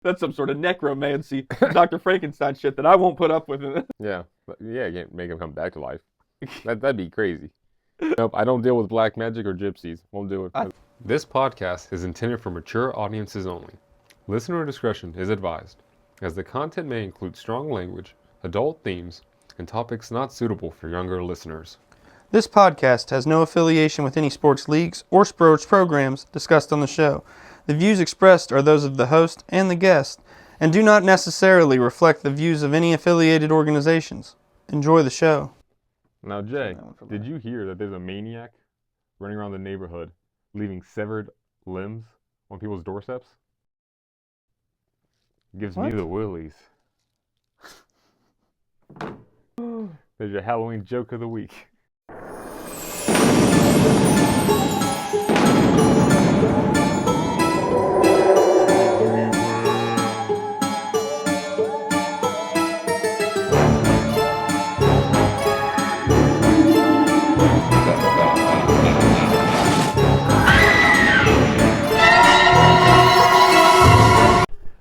That's some sort of necromancy, Dr. Frankenstein shit that I won't put up with. Yeah, you can't make him come back to life. That'd be crazy. Nope, I don't deal with black magic or gypsies. Won't do it. This podcast is intended for mature audiences only. Listener discretion is advised, as the content may include strong language, adult themes, and topics not suitable for younger listeners. This podcast has no affiliation with any sports leagues or sports programs discussed on the show. The views expressed are those of the host and the guest, and do not necessarily reflect the views of any affiliated organizations. Enjoy the show. Now, Jay, did you hear that there's a maniac running around the neighborhood leaving severed limbs on people's doorsteps? Gives me the willies. There's your Halloween joke of the week.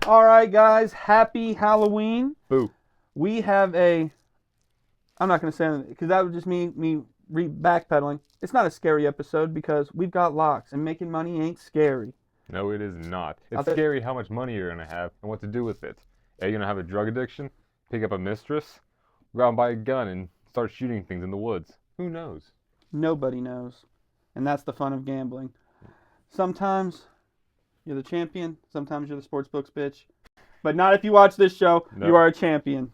All right, guys, happy Halloween. Boo. We have I'm not going to say anything, because that would just me backpedaling. It's not a scary episode because we've got locks, and making money ain't scary. No, it is not. It's scary how much money you're going to have and what to do with it. Are you going to have a drug addiction, pick up a mistress, go out and buy a gun and start shooting things in the woods? Who knows? Nobody knows. And that's the fun of gambling. Sometimes you're the champion, sometimes you're the sportsbook's bitch. But not if you watch this show. No. You are a champion.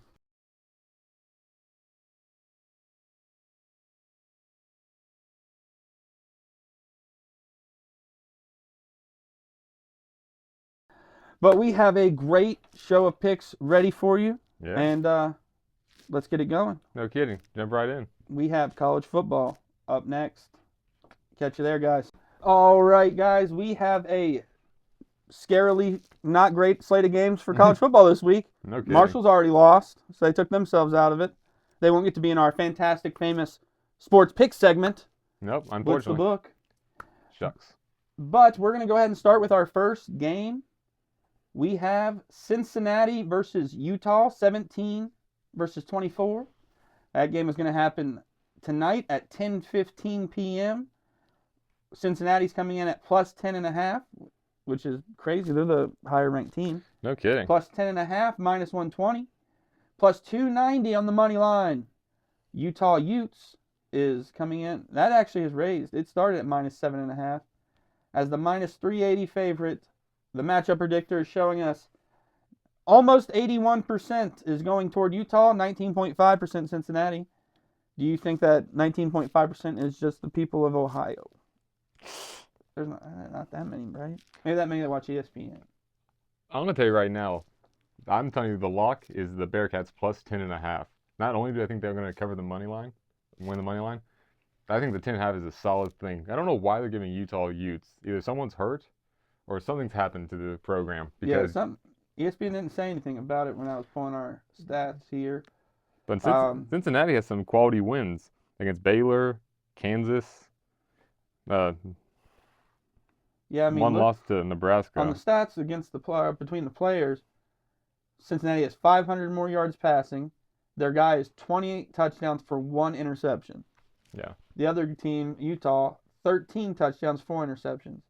But we have a great show of picks ready for you. Yeah. And let's get it going. No kidding. Jump right in. We have college football up next. Catch you there, guys. All right, guys. We have a scarily not great slate of games for college football this week. No kidding. Marshall's already lost, so they took themselves out of it. They won't get to be in our fantastic, famous sports pick segment. Nope, unfortunately. Blitz the book. Shucks. But we're going to go ahead and start with our first game. We have Cincinnati versus Utah, 17 versus 24. That game is going to happen tonight at 10:15 p.m. Cincinnati's coming in at plus 10.5, which is crazy. They're the higher ranked team. No kidding. Plus 10.5, minus 120. Plus 290 on the money line. Utah Utes is coming in. That actually has raised. It started at minus 7.5. As the minus 380 favorite, the matchup predictor is showing us almost 81% is going toward Utah, 19.5% Cincinnati. Do you think that 19.5% is just the people of Ohio? There's not that many, right? Maybe that many that watch ESPN. I'm going to tell you right now, I'm telling you the lock is the Bearcats plus 10.5. Not only do I think they're going to cover the money line, win the money line, I think the 10.5 is a solid thing. I don't know why they're giving Utah Utes. Either someone's hurt or something's happened to the program. Because ESPN didn't say anything about it when I was pulling our stats here. But Cincinnati has some quality wins against Baylor, Kansas. One loss to Nebraska. On the stats against between the players, Cincinnati has 500 more yards passing. Their guy is 28 touchdowns for 1 interception. Yeah. The other team, Utah, 13 touchdowns, 4 interceptions.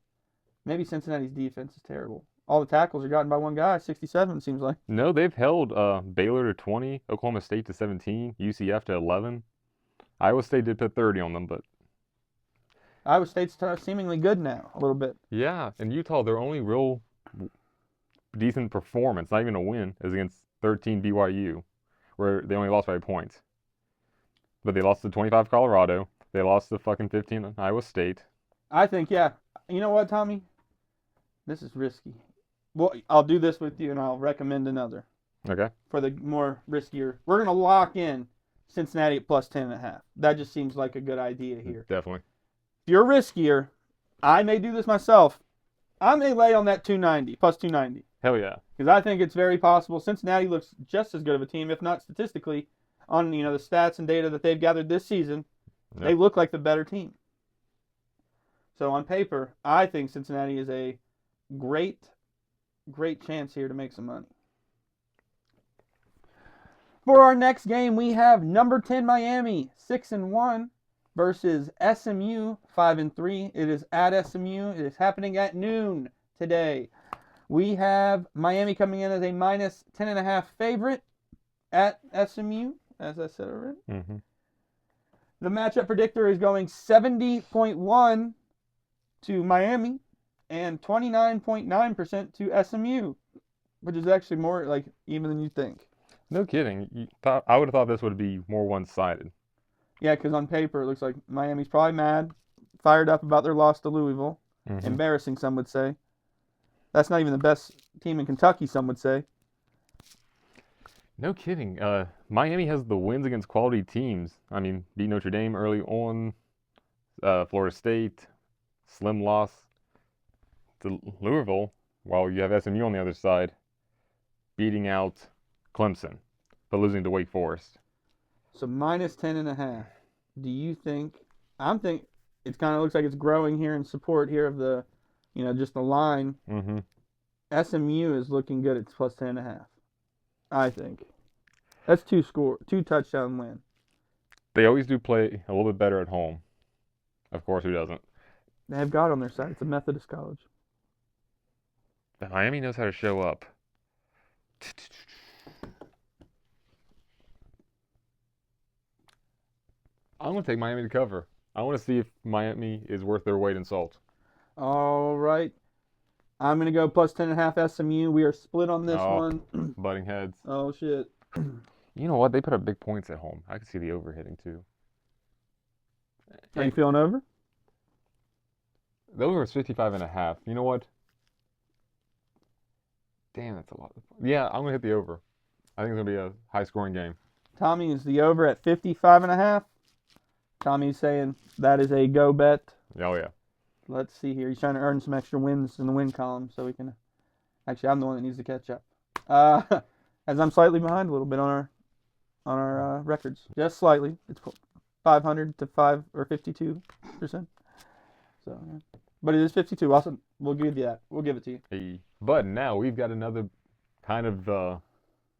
Maybe Cincinnati's defense is terrible. All the tackles are gotten by one guy, 67 it seems like. No, they've held Baylor to 20, Oklahoma State to 17, UCF to 11. Iowa State did put 30 on them, but Iowa State's seemingly good now, a little bit. Yeah, and Utah, their only real decent performance, not even a win, is against 13 BYU, where they only lost by points. But they lost to 25 Colorado. They lost to fucking 15 Iowa State. I think, yeah. You know what, Tommy? This is risky. Well, I'll do this with you, and I'll recommend another. Okay. For the more riskier. We're going to lock in Cincinnati at plus 10.5. That just seems like a good idea here. Definitely. If you're riskier, I may do this myself. I may lay on that 290, plus 290. Hell yeah. Because I think it's very possible. Cincinnati looks just as good of a team, if not statistically, on the stats and data that they've gathered this season. Yep. They look like the better team. So on paper, I think Cincinnati is a great great chance here to make some money. For our next game, we have number 10 Miami 6-1 versus SMU 5-3. It is at SMU. It is happening at noon today. We have Miami coming in as a minus 10.5 favorite at SMU, as I said already. Mm-hmm. The matchup predictor is going 70.1 to Miami and 29.9% to SMU, which is actually more like even than you think. No kidding. I would have thought this would be more one-sided. Yeah, because on paper it looks like Miami's probably mad, fired up about their loss to Louisville. Mm-hmm. Embarrassing, some would say. That's not even the best team in Kentucky, some would say. No kidding. Miami has the wins against quality teams. I mean, beat Notre Dame early on, Florida State, slim loss to Louisville, while you have SMU on the other side, beating out Clemson, but losing to Wake Forest. So minus 10.5. Do you think? I'm thinking it kind of looks like it's growing here in support here of the, just the line. Mm-hmm. SMU is looking good at plus 10.5. I think that's two touchdown win. They always do play a little bit better at home. Of course, who doesn't? They have God on their side. It's a Methodist college. But Miami knows how to show up. I'm going to take Miami to cover. I want to see if Miami is worth their weight in salt. All right. I'm going to go plus 10.5 SMU. We are split on this one. Butting heads. Oh, shit. You know what? They put up big points at home. I can see the over hitting, too. Are you feeling over? The over is 55.5. You know what? Damn, that's a lot. Yeah, I'm going to hit the over. I think it's going to be a high-scoring game. Tommy is the over at 55.5. Tommy's saying that is a go bet. Oh, yeah. Let's see here. He's trying to earn some extra wins in the win column so we can... Actually, I'm the one that needs to catch up. As I'm slightly behind a little bit on our records. Just slightly. It's 500 to 5 or 52%. So, yeah. But it is 52. Awesome. We'll give you that. We'll give it to you. Hey. But now we've got another kind of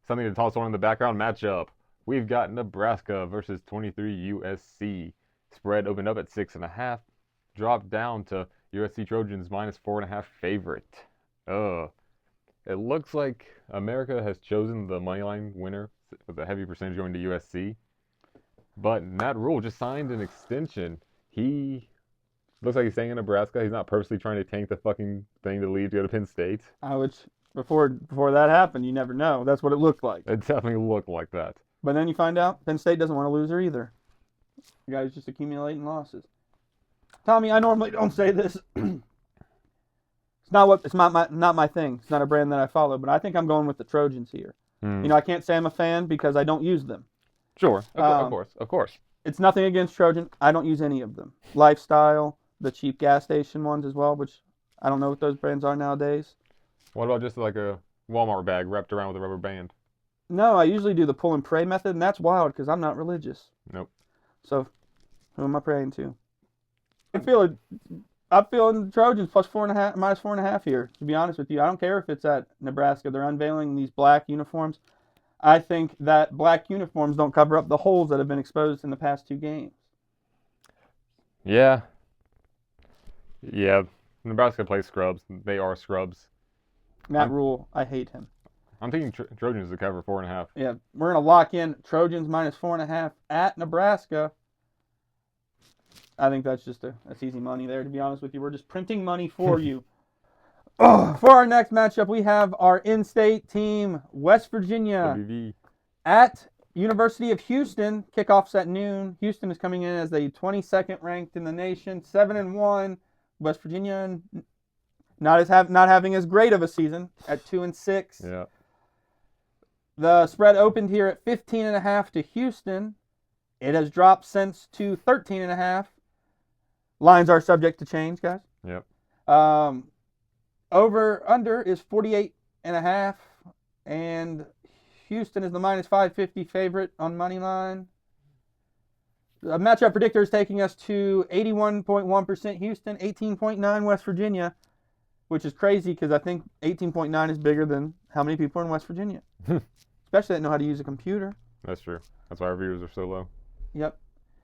something to toss on in the background matchup. We've got Nebraska versus 23 USC. Spread opened up at 6.5. Dropped down to USC Trojans minus 4.5 favorite. It looks like America has chosen the moneyline winner with a heavy percentage going to USC. But Matt Rule just signed an extension. He looks like he's staying in Nebraska. He's not purposely trying to tank the fucking thing to leave to go to Penn State. Before that happened, you never know. That's what it looked like. It definitely looked like that. But then you find out Penn State doesn't want to lose her either. The guy's just accumulating losses. Tommy, I normally don't say this. It's not my thing. It's not a brand that I follow, but I think I'm going with the Trojans here. I can't say I'm a fan because I don't use them. Sure, of course. It's nothing against Trojan. I don't use any of them. Lifestyle, the cheap gas station ones as well, which I don't know what those brands are nowadays. What about just like a Walmart bag wrapped around with a rubber band? No, I usually do the pull and pray method, and that's wild because I'm not religious. Nope. So, who am I praying to? I'm feeling Trojans minus 4.5 here, to be honest with you. I don't care if it's at Nebraska. They're unveiling these black uniforms. I think that black uniforms don't cover up the holes that have been exposed in the past 2 games. Yeah. Nebraska plays scrubs. They are scrubs. Matt Rule, I hate him. I'm thinking Trojans to cover 4.5. Yeah, we're going to lock in Trojans minus 4.5 at Nebraska. I think that's easy money there, to be honest with you. We're just printing money for you. For our next matchup, we have our in-state team, West Virginia, WV. at University of Houston. Kickoff's at noon. Houston is coming in as the 22nd ranked in the nation, 7-1. West Virginia not having as great of a season at 2-6. Yeah. The spread opened here at 15.5 to Houston. It has dropped since to 13.5. Lines are subject to change, guys. Yep. Over under is 48.5, and Houston is the minus 550 favorite on money line. The matchup predictor is taking us to 81.1% Houston, 18.9 West Virginia. which is crazy because I think 18.9 is bigger than how many people are in West Virginia, especially that know how to use a computer. That's true. That's why our viewers are so low. Yep.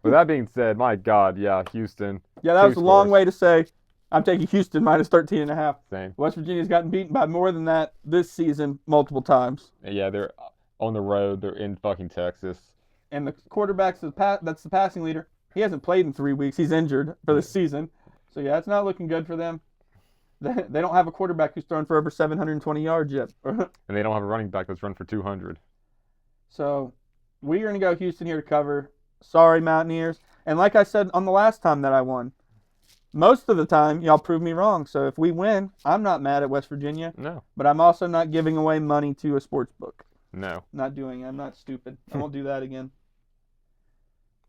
With that being said, my God, yeah, Houston. Yeah, that was a long scores. way to say I'm taking Houston minus 13.5. Same. West Virginia's gotten beaten by more than that this season multiple times. Yeah, they're on the road. They're in fucking Texas. And the quarterback's that's the passing leader. He hasn't played in 3 weeks. He's injured for this season. So, yeah, it's not looking good for them. They don't have a quarterback who's thrown for over 720 yards yet. And they don't have a running back that's run for 200. So, we're going to go Houston here to cover. Sorry, Mountaineers. And like I said on the last time that I won, most of the time, y'all prove me wrong. So, if we win, I'm not mad at West Virginia. No. But I'm also not giving away money to a sports book. No. Not doing it. I'm not stupid. I won't do that again.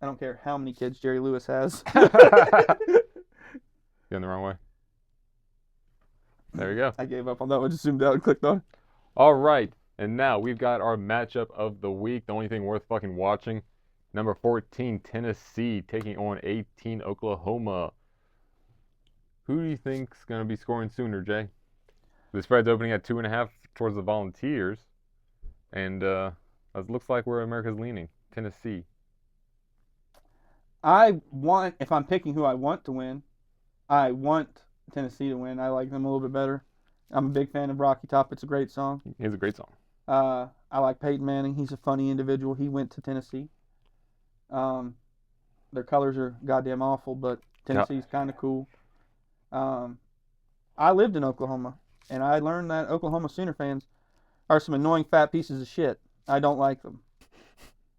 I don't care how many kids Jerry Lewis has. Going the wrong way. There we go. I gave up on that one. Just zoomed out and clicked on it. All right. And now we've got our matchup of the week. The only thing worth fucking watching. Number 14, Tennessee, taking on 18, Oklahoma. Who do you think's going to be scoring sooner, Jay? The spread's opening at 2.5 towards the Volunteers. And it looks like where America's leaning. Tennessee. If I'm picking who I want to win, I want Tennessee to win. I like them a little bit better. I'm a big fan of Rocky Top. It's a great song. It's a great song. I like Peyton Manning. He's a funny individual. He went to Tennessee. Their colors are goddamn awful, but Tennessee's kind of cool. I lived in Oklahoma, and I learned that Oklahoma Sooner fans are some annoying fat pieces of shit. I don't like them.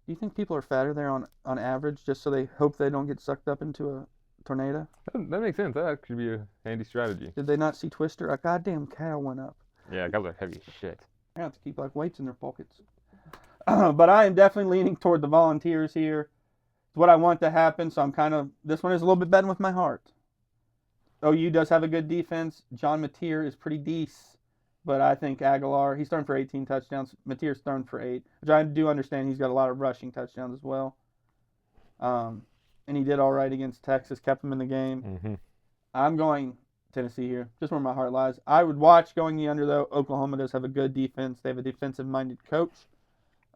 Do you think people are fatter there on average just so they hope they don't get sucked up into a tornado? That makes sense. That could be a handy strategy. Did they not see Twister? A goddamn cow went up. Yeah, guys are heavy as shit. They have to keep like weights in their pockets. But I am definitely leaning toward the Volunteers here. It's what I want to happen, so this one is a little bit betting with my heart. OU does have a good defense. John Mateer is pretty decent. But I think Aguilar, he's thrown for 18 touchdowns. Mateer's thrown for 8, which I do understand he's got a lot of rushing touchdowns as well. And he did all right against Texas, kept him in the game. Mm-hmm. I'm going Tennessee here, just where my heart lies. I would watch going the under, though. Oklahoma does have a good defense. They have a defensive-minded coach.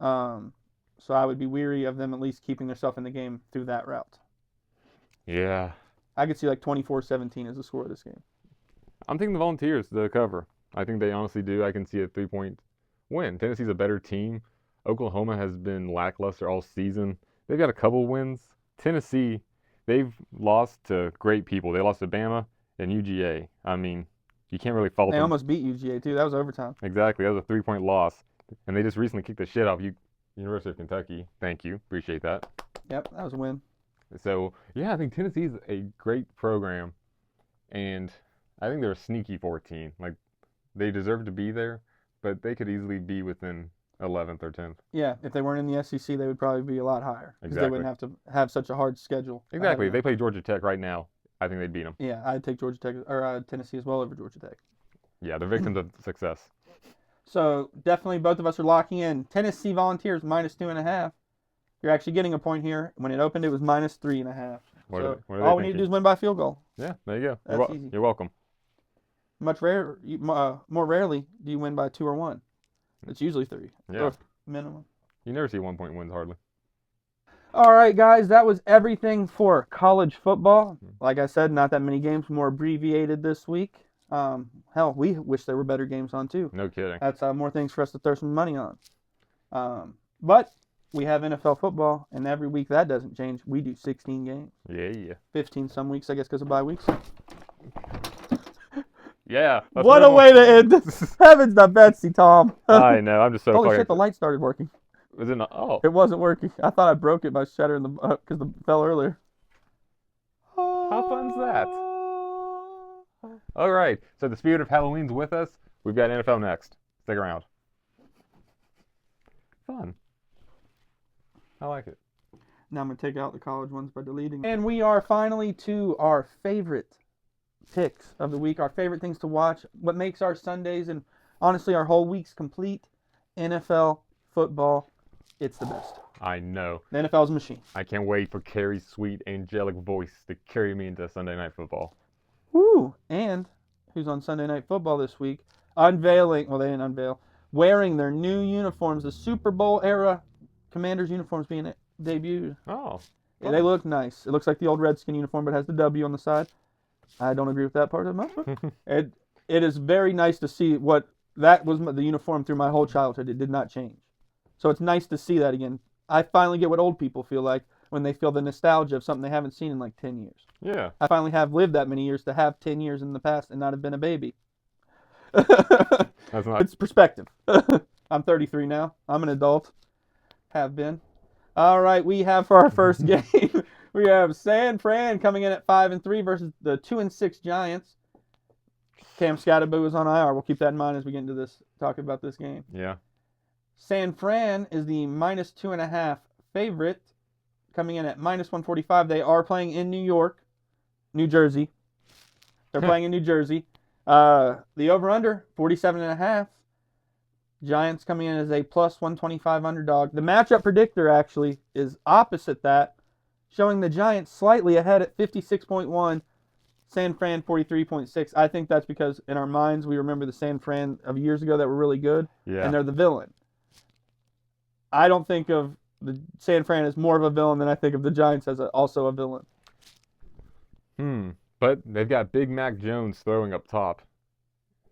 So I would be weary of them at least keeping themselves in the game through that route. Yeah. I could see like 24-17 as the score of this game. I'm thinking the Volunteers to cover. I think they honestly do. I can see a 3-point win. Tennessee's a better team. Oklahoma has been lackluster all season. They've got a couple wins. Tennessee, they've lost to great people. They lost to Bama and UGA. I mean, you can't really fault them. They almost beat UGA, too. That was overtime. Exactly. That was a 3-point loss. And they just recently kicked the shit off University of Kentucky. Thank you. Appreciate that. Yep, that was a win. So, yeah, I think Tennessee's a great program. And I think they're a sneaky 14. Like, they deserve to be there, but they could easily be within 11th or 10th. Yeah, if they weren't in the SEC, they would probably be a lot higher. Because Exactly. they wouldn't have to have such a hard schedule. Exactly. If they play Georgia Tech right now, I think they'd beat them. Yeah, I'd take Georgia Tech or Tennessee as well over Georgia Tech. Yeah, they're victims of success. So definitely both of us are locking in. Tennessee Volunteers minus 2.5. You're actually getting a point here. When it opened, it was minus 3.5. What So are they all we need to do is win by field goal. Yeah, there you go. That's easy. You're welcome. More rarely do you win by 2 or 1. It's usually 3. Yeah. Or minimum. You never see 1-point wins hardly. All right, guys, that was everything for college football. Like I said, not that many games, more abbreviated this week. Hell, we wish there were better games on too. No kidding. That's more things for us to throw some money on. But we have NFL football, and every week that doesn't change. We do 16 games. Yeah. 15 some weeks, I guess, because of bye weeks. Yeah. What a way to end this. Heavens to Betsy, Tom. I know. I'm just so Holy fucking... shit, the light started working. Was it not? Oh. It wasn't working. I thought I broke it by shattering the because it fell earlier. How fun's that? All right. So the spirit of Halloween's with us. We've got NFL next. Stick around. Fun. I like it. Now I'm going to take out the college ones by deleting. And we are finally to our favorite picks of the week, our favorite things to watch, what makes our Sundays and honestly our whole weeks complete. NFL football. It's the best. I know. The NFL's a machine. I can't wait for Carrie's sweet angelic voice to carry me into Sunday Night Football. Woo! And who's on Sunday Night Football this week, unveiling, well, they didn't unveil, wearing their new uniforms, the Super Bowl era Commanders uniforms being debuted. Oh. Yeah, they look nice. It looks like the old Redskin uniform, but has the W on the side. I don't agree with that part of much, but it is very nice to see that was the uniform through my whole childhood. It did not change. So it's nice to see that again. I finally get what old people feel like when they feel the nostalgia of something they haven't seen in like 10 years. Yeah. I finally have lived that many years to have 10 years in the past and not have been a baby. That's not. It's perspective. I'm 33 now. I'm an adult. Have been. All right, we have for our first game, we have San Fran coming in at 5-3 versus the 2-6 Giants. Cam Scatterboo is on IR. We'll keep that in mind as we get into this, talking about this game. Yeah. San Fran is the -2.5 favorite, coming in at -145. They are playing in New Jersey. They're playing in New Jersey. The over/under 47.5. Giants coming in as a +125 underdog. The matchup predictor actually is opposite that, showing the Giants slightly ahead at 56.1. San Fran 43.6. I think that's because in our minds we remember the San Fran of years ago that were really good, and they're the villain. I don't think of the San Fran as more of a villain than I think of the Giants as also a villain. But they've got Big Mac Jones throwing up top.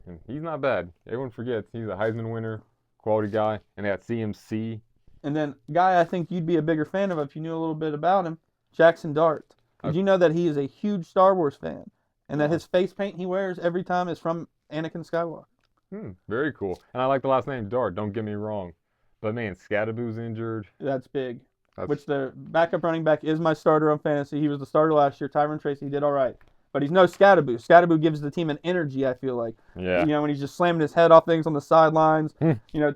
And he's not bad. Everyone forgets he's a Heisman winner, quality guy, and they got CMC. And then guy I think you'd be a bigger fan of if you knew a little bit about him, Jackson Dart. Did you know that he is a huge Star Wars fan and that his face paint he wears every time is from Anakin Skywalker? Very cool. And I like the last name Dart, don't get me wrong. But man, Scatterboo's injured. That's big. Which the backup running back is my starter on fantasy. He was the starter last year. Tyron Tracy did all right. But he's no Scatterboo. Scatterboo gives the team an energy, I feel like. Yeah. You know, when he's just slamming his head off things on the sidelines,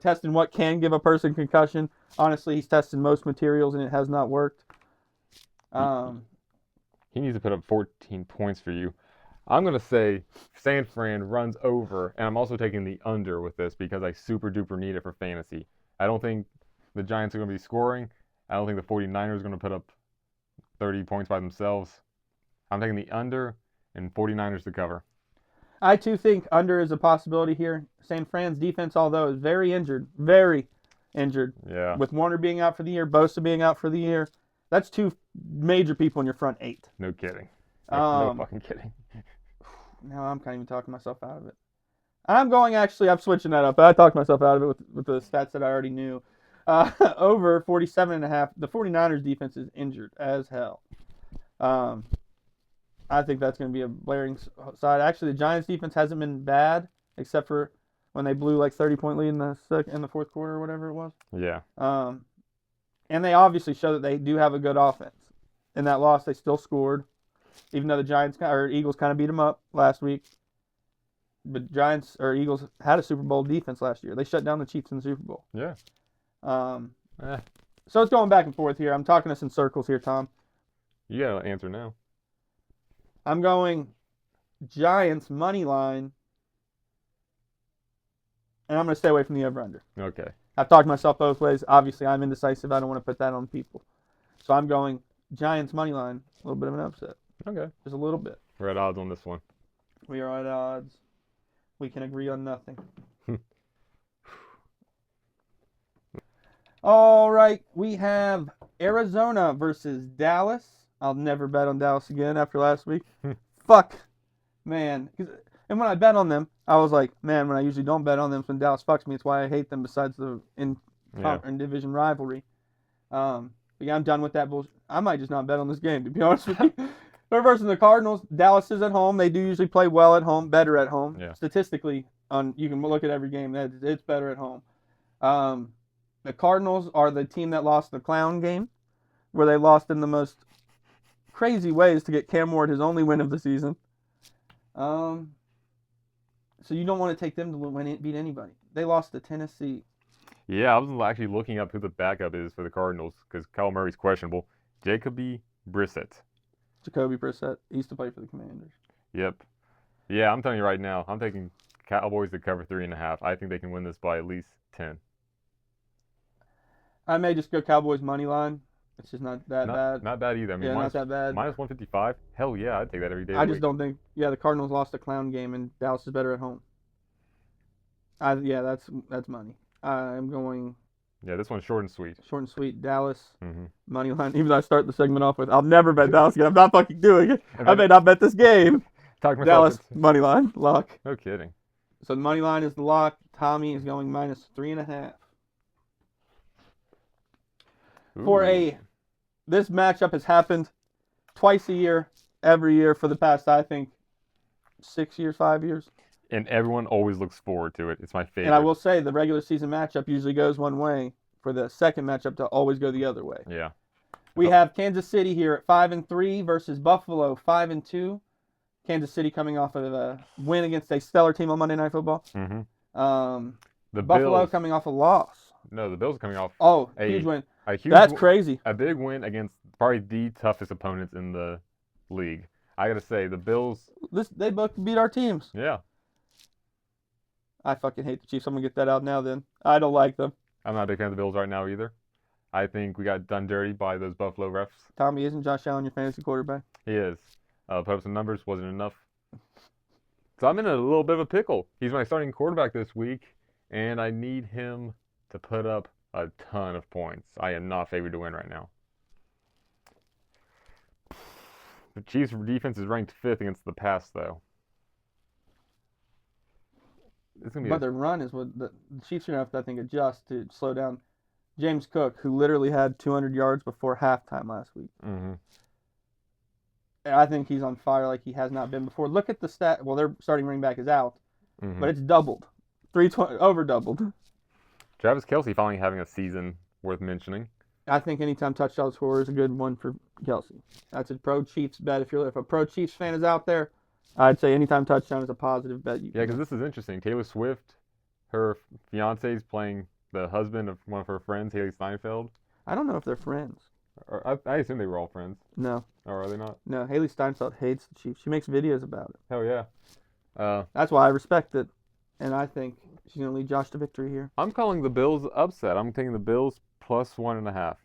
testing what can give a person concussion. Honestly, he's tested most materials, and it has not worked. He needs to put up 14 points for you. I'm going to say San Fran runs over, and I'm also taking the under with this because I super duper need it for fantasy. I don't think the Giants are going to be scoring. I don't think the 49ers are going to put up 30 points by themselves. I'm taking the under and 49ers to cover. I, too, think under is a possibility here. San Fran's defense, although, is very injured. Yeah. With Warner being out for the year, Bosa being out for the year. That's two major people in your front eight. No kidding. No fucking kidding. Now I'm kind of even talking myself out of it. I'm switching that up. I talked myself out of it with the stats that I already knew. Over 47.5. The 49ers defense is injured as hell. I think that's going to be a blaring side. Actually, the Giants defense hasn't been bad, except for when they blew like 30-point lead in the fourth quarter or whatever it was. Yeah. And they obviously show that they do have a good offense. In that loss, they still scored, even though the Eagles kind of beat them up last week. But Eagles had a Super Bowl defense last year. They shut down the Chiefs in the Super Bowl. Yeah. So it's going back and forth here. I'm talking us in circles here, Tom. You got to answer now. I'm going Giants money line, and I'm going to stay away from the over/under. Okay. I've talked myself both ways. Obviously, I'm indecisive. I don't want to put that on people. So I'm going Giants money line. A little bit of an upset. Okay. Just a little bit. We're at odds on this one. We are at odds. We can agree on nothing. All right. We have Arizona versus Dallas. I'll never bet on Dallas again after last week. Fuck. Man. And when I bet on them, I was like, man, when I usually don't bet on them, when Dallas fucks me, it's why I hate them besides the in-division rivalry. But yeah, I'm done with that bullshit. I might just not bet on this game, to be honest with you. They're versus the Cardinals. Dallas is at home. They do usually play well at home, better at home. Yeah. Statistically, you can look at every game. It's better at home. The Cardinals are the team that lost the clown game, where they lost in the most crazy ways to get Cam Ward his only win of the season. So you don't want to take them to beat anybody. They lost to Tennessee. Yeah, I was actually looking up who the backup is for the Cardinals because Kyle Murray's questionable. Jacoby Brissett. Jacoby Brissett. He used to play for the Commanders. Yep. Yeah, I'm telling you right now, I'm taking Cowboys to cover 3.5. I think they can win this by at least 10. I may just go Cowboys money line It's just not that bad. Not bad either. I mean, Yeah, not that bad. minus 155. Hell yeah, I'd take that every day. I just don't think. Yeah, the Cardinals lost a clown game, and Dallas is better at home. Yeah, that's money. I'm going. Yeah, this one's short and sweet. Short and sweet. Dallas Mm-hmm. money line. Even though I start the segment off with, I'll never bet Dallas again. I'm not fucking doing it. I may not bet this game. Dallas money line lock. No kidding. So the money line is the lock. Tommy is going minus 3.5. This matchup has happened twice a year, every year for the past, I think, 6 years, 5 years. And everyone always looks forward to it. It's my favorite. And I will say the regular season matchup usually goes one way. For the second matchup to always go the other way. Yeah. We have Kansas City here at 5-3 versus Buffalo 5-2. Kansas City coming off of a win against a stellar team on Monday Night Football. Mm-hmm. The Buffalo coming off a loss. No, the Bills coming off. Huge win. That's crazy. A big win against probably the toughest opponents in the league. I gotta say, the Bills. They both beat our teams. Yeah. I fucking hate the Chiefs. I'm gonna get that out now. Then I don't like them. I'm not a big fan of the Bills right now either. I think we got done dirty by those Buffalo refs. Tommy, isn't Josh Allen your fantasy quarterback? He is. Put up some numbers, wasn't enough. So I'm in a little bit of a pickle. He's my starting quarterback this week, and I need him to put up a ton of points. I am not favored to win right now. The Chiefs' defense is ranked 5th against the pass, though. But their run is what the Chiefs are going to have to, I think, adjust to slow down James Cook, who literally had 200 yards before halftime last week. Mm-hmm. I think he's on fire like he has not been before. Look at the stat. Well, their starting running back is out, but it's doubled. 320, over doubled. Travis Kelce finally having a season worth mentioning. I think anytime touchdown score is a good one for Kelce. That's a pro Chiefs bet. If a pro Chiefs fan is out there, I'd say anytime touchdown is a positive bet. Yeah, because this is interesting. Taylor Swift, her fiance is playing the husband of one of her friends, Haley Steinfeld. I don't know if they're friends. I assume they were all friends. No. Or are they not? No, Haley Steinfeld hates the Chiefs. She makes videos about it. Hell yeah. That's why I respect it. And I think she's going to lead Josh to victory here. I'm calling the Bills upset. I'm taking the Bills plus 1.5.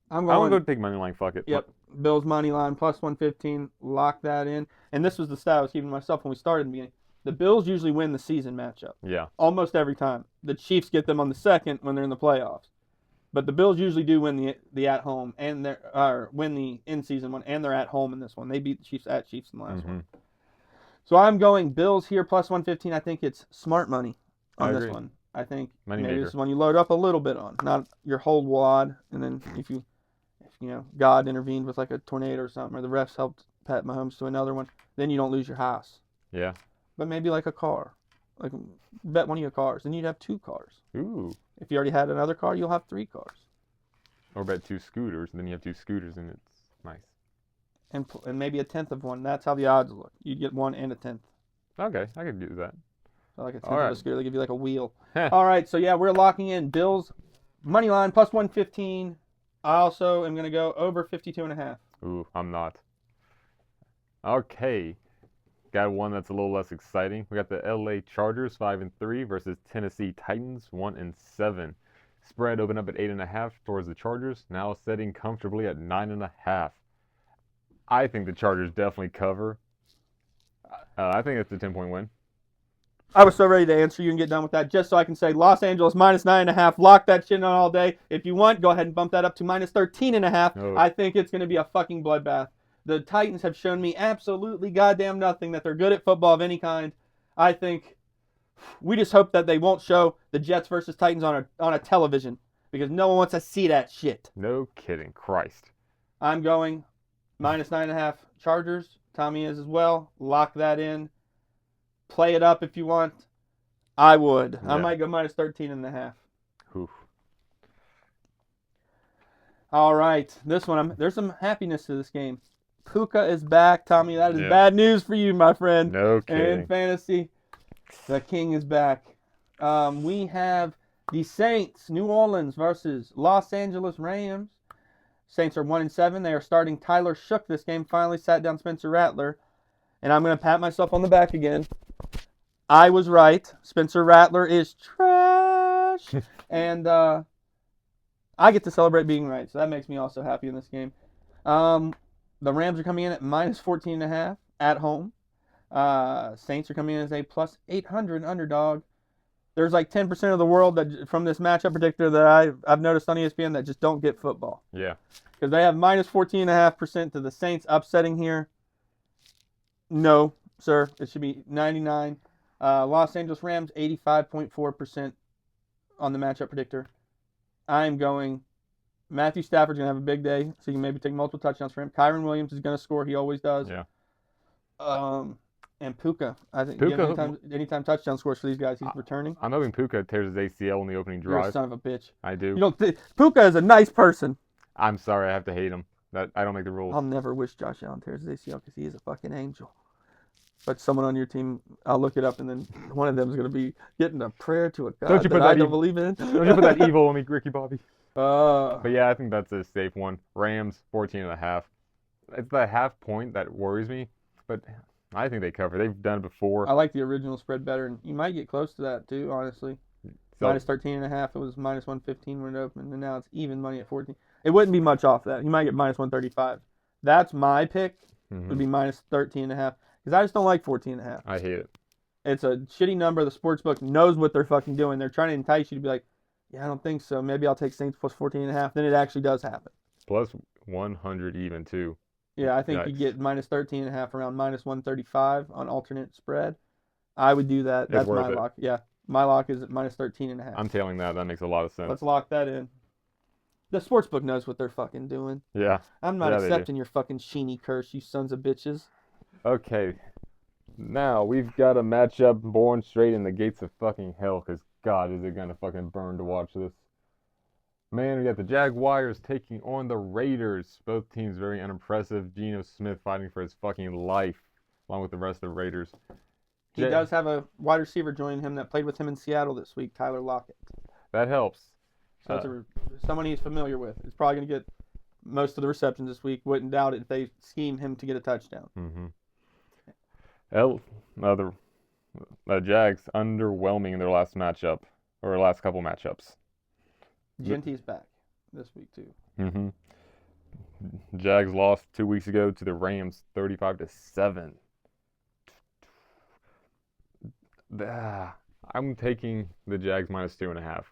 I'm going to go take money line. Fuck it. Yep. Bills money line plus 115. Lock that in. And this was the stat I was keeping myself when we started in the beginning. The Bills usually win the season matchup. Yeah. Almost every time. The Chiefs get them on the second when they're in the playoffs. But the Bills usually do win the at home and win the in season one, and they're at home in this one. They beat the Chiefs at Chiefs in the last one. So I'm going Bills here plus 115. I think it's smart money on this one. I think maybe this is one you load up a little bit on, not your whole wad. And then if God intervened with like a tornado or something, or the refs helped Pat Mahomes to another one, then you don't lose your house. Yeah. But maybe like a car, like bet one of your cars, then you'd have 2 cars. Ooh. If you already had another car, you'll have 3 cars. Or bet 2 scooters, and then you have 2 scooters, and it's nice. And maybe a 10th of one. That's how the odds look. You'd get 1 and a 10th. Okay, I could do that. So like a 10th of a scooter, they give you like a wheel. All right, so yeah, we're locking in Bills money line plus 115. I also am going to go over 52.5. Ooh, I'm not. Okay. Got one that's a little less exciting. We got the LA Chargers 5-3 versus Tennessee Titans 1-7. Spread opened up at 8.5 towards the Chargers, now sitting comfortably at 9.5. I think the Chargers definitely cover. I think it's a 10-point win. I was so ready to answer you and get done with that just so I can say Los Angeles minus 9.5. Lock that shit on all day. If you want, go ahead and bump that up to minus 13.5. Oh. I think it's going to be a fucking bloodbath. The Titans have shown me absolutely goddamn nothing, that they're good at football of any kind. I think we just hope that they won't show the Jets versus Titans on a television, because no one wants to see that shit. No kidding. Christ. I'm going minus 9.5 Chargers. Tommy is as well. Lock that in. Play it up if you want. I would. Yeah. I might go minus 13.5. Oof. All right. This one, there's some happiness to this game. Puka is back, Tommy. That is bad news for you, my friend. No kidding. In fantasy, the king is back. We have the Saints, New Orleans versus Los Angeles Rams. Saints are 1-7. They are starting Tyler Shook this game. Finally sat down Spencer Rattler. And I'm going to pat myself on the back again. I was right. Spencer Rattler is trash. And I get to celebrate being right, so that makes me also happy in this game. The Rams are coming in at minus 14.5 at home. Saints are coming in as a plus 800 underdog. There's like 10% of the world that from this matchup predictor that I've noticed on ESPN that just don't get football. Yeah. Because they have minus 14.5% to the Saints upsetting here. No, sir. It should be 99. Los Angeles Rams, 85.4% on the matchup predictor. I'm going Matthew Stafford's going to have a big day, so you can maybe take multiple touchdowns for him. Kyron Williams is going to score. He always does. Yeah. And Puka. I think Puka, anytime touchdown scores for these guys, he's returning. I'm hoping Puka tears his ACL in the opening drive. You're a son of a bitch. I do. Puka is a nice person. I'm sorry, I have to hate him. I don't make the rules. I'll never wish Josh Allen tears his ACL because he is a fucking angel. But someone on your team, I'll look it up, and then one of them is going to be getting a prayer to a God I don't believe in. Don't you put that evil on me, Ricky Bobby. But yeah, I think that's a safe one. Rams, 14.5. It's that half point that worries me, but I think they cover. They've done it before. I like the original spread better, and you might get close to that too, honestly. Minus 13.5. It was minus 115 when it opened, and now it's even money at 14. It wouldn't be much off that. You might get minus 135. That's my pick. Would be minus 13.5 because I just don't like 14.5. I hate it. It's a shitty number. The sportsbook knows what they're fucking doing. They're trying to entice you to be like, yeah, I don't think so. Maybe I'll take Saints plus 14.5. Then it actually does happen. Plus 100 even too. Yeah, I think you get minus 13.5 around minus 135 on alternate spread. I would do that. That's my lock. Yeah, my lock is at minus 13.5. I'm tailing that. That makes a lot of sense. Let's lock that in. The sportsbook knows what they're fucking doing. Yeah. I'm not accepting your fucking Sheeny curse, you sons of bitches. Okay. Now, we've got a matchup born straight in the gates of fucking hell, because God, is it going to fucking burn to watch this. Man, we got the Jaguars taking on the Raiders. Both teams very unimpressive. Geno Smith fighting for his fucking life, along with the rest of the Raiders. He does have a wide receiver joining him that played with him in Seattle this week, Tyler Lockett. That helps. So it's someone he's familiar with. He's probably going to get most of the receptions this week. Wouldn't doubt it if they scheme him to get a touchdown. The Jags underwhelming in their last matchup, or last couple matchups. Genty's back this week too. Jags lost 2 weeks ago to the Rams, 35-7. I'm taking the Jags minus 2.5.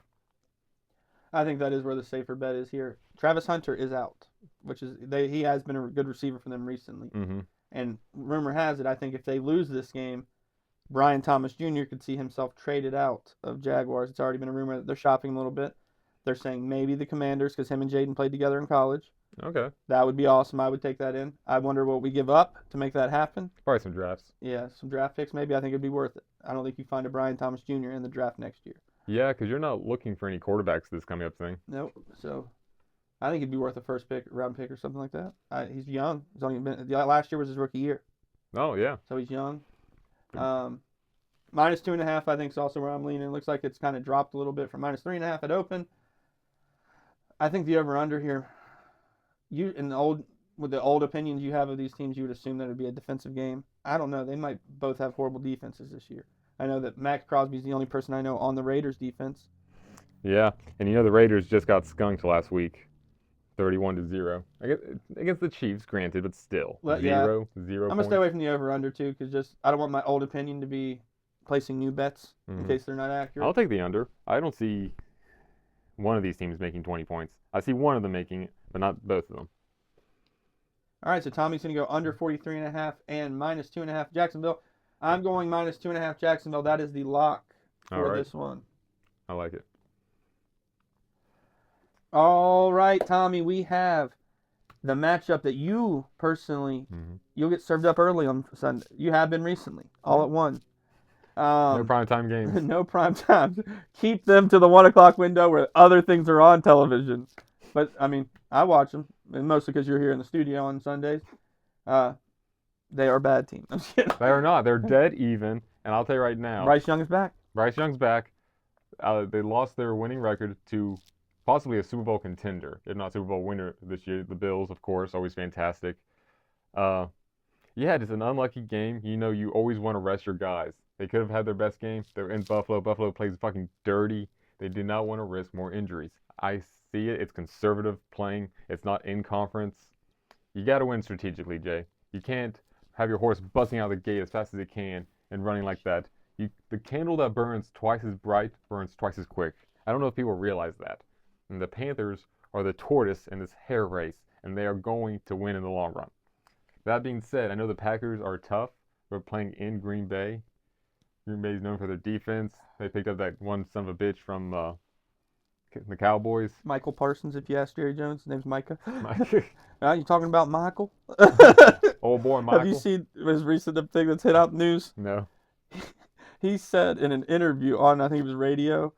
I think that is where the safer bet is here. Travis Hunter is out, which is he has been a good receiver for them recently. And rumor has it, I think if they lose this game, Brian Thomas Jr. could see himself traded out of Jaguars. It's already been a rumor that they're shopping a little bit. They're saying maybe the Commanders because him and Jaden played together in college. Okay. That would be awesome. I would take that in. I wonder what we give up to make that happen. Probably some drafts. Yeah, some draft picks maybe. I think it'd be worth it. I don't think you find a Brian Thomas Jr. in the draft next year. Yeah, because you're not looking for any quarterbacks this coming up thing. Nope. So I think it'd be worth a first pick, round pick or something like that. He's young. He's only been last year was his rookie year. Oh, yeah. So he's young. Minus 2.5 I think is also where I'm leaning. It looks like it's kind of dropped a little bit from minus 3.5 at open. I think the over-under here, with the old opinions you have of these teams, you would assume that it would be a defensive game. I don't know. They might both have horrible defenses this year. I know that Max Crosby's the only person I know on the Raiders defense. Yeah, and the Raiders just got skunked last week, 31-0. Against the Chiefs, granted, but still, 0 I'm points. gonna stay away from the over/under too, because I don't want my old opinion to be placing new bets in case they're not accurate. I'll take the under. I don't see one of these teams making 20 points. I see one of them making it, but not both of them. All right, so Tommy's gonna go under 43.5 and minus 2.5 Jacksonville. I'm going minus 2.5 Jacksonville. That is the lock for this one. I like it. All right, Tommy, we have the matchup that you personally, you'll get served up early on Sunday. You have been recently, all at one. No primetime games. No prime times. Keep them to the 1 o'clock window where other things are on television. But, I mean, I watch them, and mostly because you're here in the studio on Sundays. They are a bad team. I'm just kidding. They are not. They're dead even, and I'll tell you right now. Bryce Young is back. Bryce Young's back. They lost their winning record to possibly a Super Bowl contender, if not Super Bowl winner this year. The Bills, of course, always fantastic. Yeah, it's an unlucky game. You always want to rest your guys. They could have had their best game. They're in Buffalo. Buffalo plays fucking dirty. They do not want to risk more injuries. I see it. It's conservative playing. It's not in conference. You got to win strategically, Jay. You can't have your horse busting out of the gate as fast as it can and running like that. The candle that burns twice as bright burns twice as quick. I don't know if people realize that. And the Panthers are the tortoise in this hare race, and they are going to win in the long run. That being said, I know the Packers are tough. We're playing in Green Bay. Green Bay is known for their defense. They picked up that one son of a bitch from the Cowboys. Michael Parsons, if you ask Jerry Jones. His name's Micah. Mike. You talking about Michael? Old boy Michael. Have you seen his recent thing that's hit out the news? No. He said in an interview on, I think it was radio,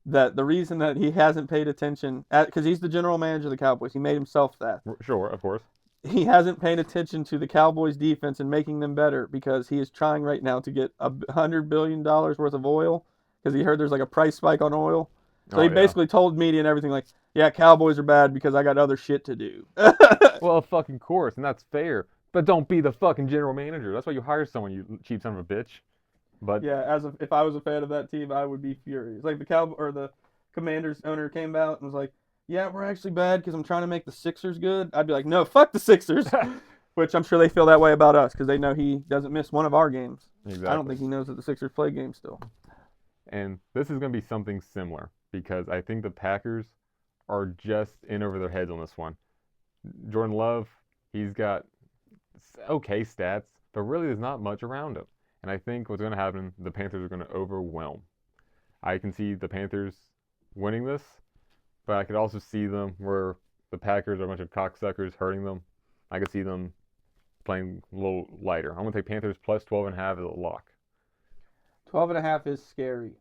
that the reason that he hasn't paid attention, because he's the general manager of the Cowboys, he made himself that. Sure, of course. He hasn't paid attention to the Cowboys' defense and making them better because he is trying right now to get $100 billion worth of oil because he heard there's like a price spike on oil. So he basically told media and everything like, yeah, Cowboys are bad because I got other shit to do. Well, of fucking course, and that's fair. But don't be the fucking general manager. That's why you hire someone, you cheap son of a bitch. But yeah, if I was a fan of that team, I would be furious. Like the Commanders owner came out and was like, yeah, we're actually bad because I'm trying to make the Sixers good. I'd be like, no, fuck the Sixers. Which I'm sure they feel that way about us because they know he doesn't miss one of our games. Exactly. I don't think he knows that the Sixers play games still. And this is going to be something similar because I think the Packers are just in over their heads on this one. Jordan Love, he's got okay stats, but really there's not much around him. And I think what's going to happen, the Panthers are going to overwhelm. I can see the Panthers winning this, but I could also see them where the Packers are a bunch of cocksuckers hurting them. I could see them playing a little lighter. I'm going to take Panthers plus 12.5 as a lock. 12.5 is scary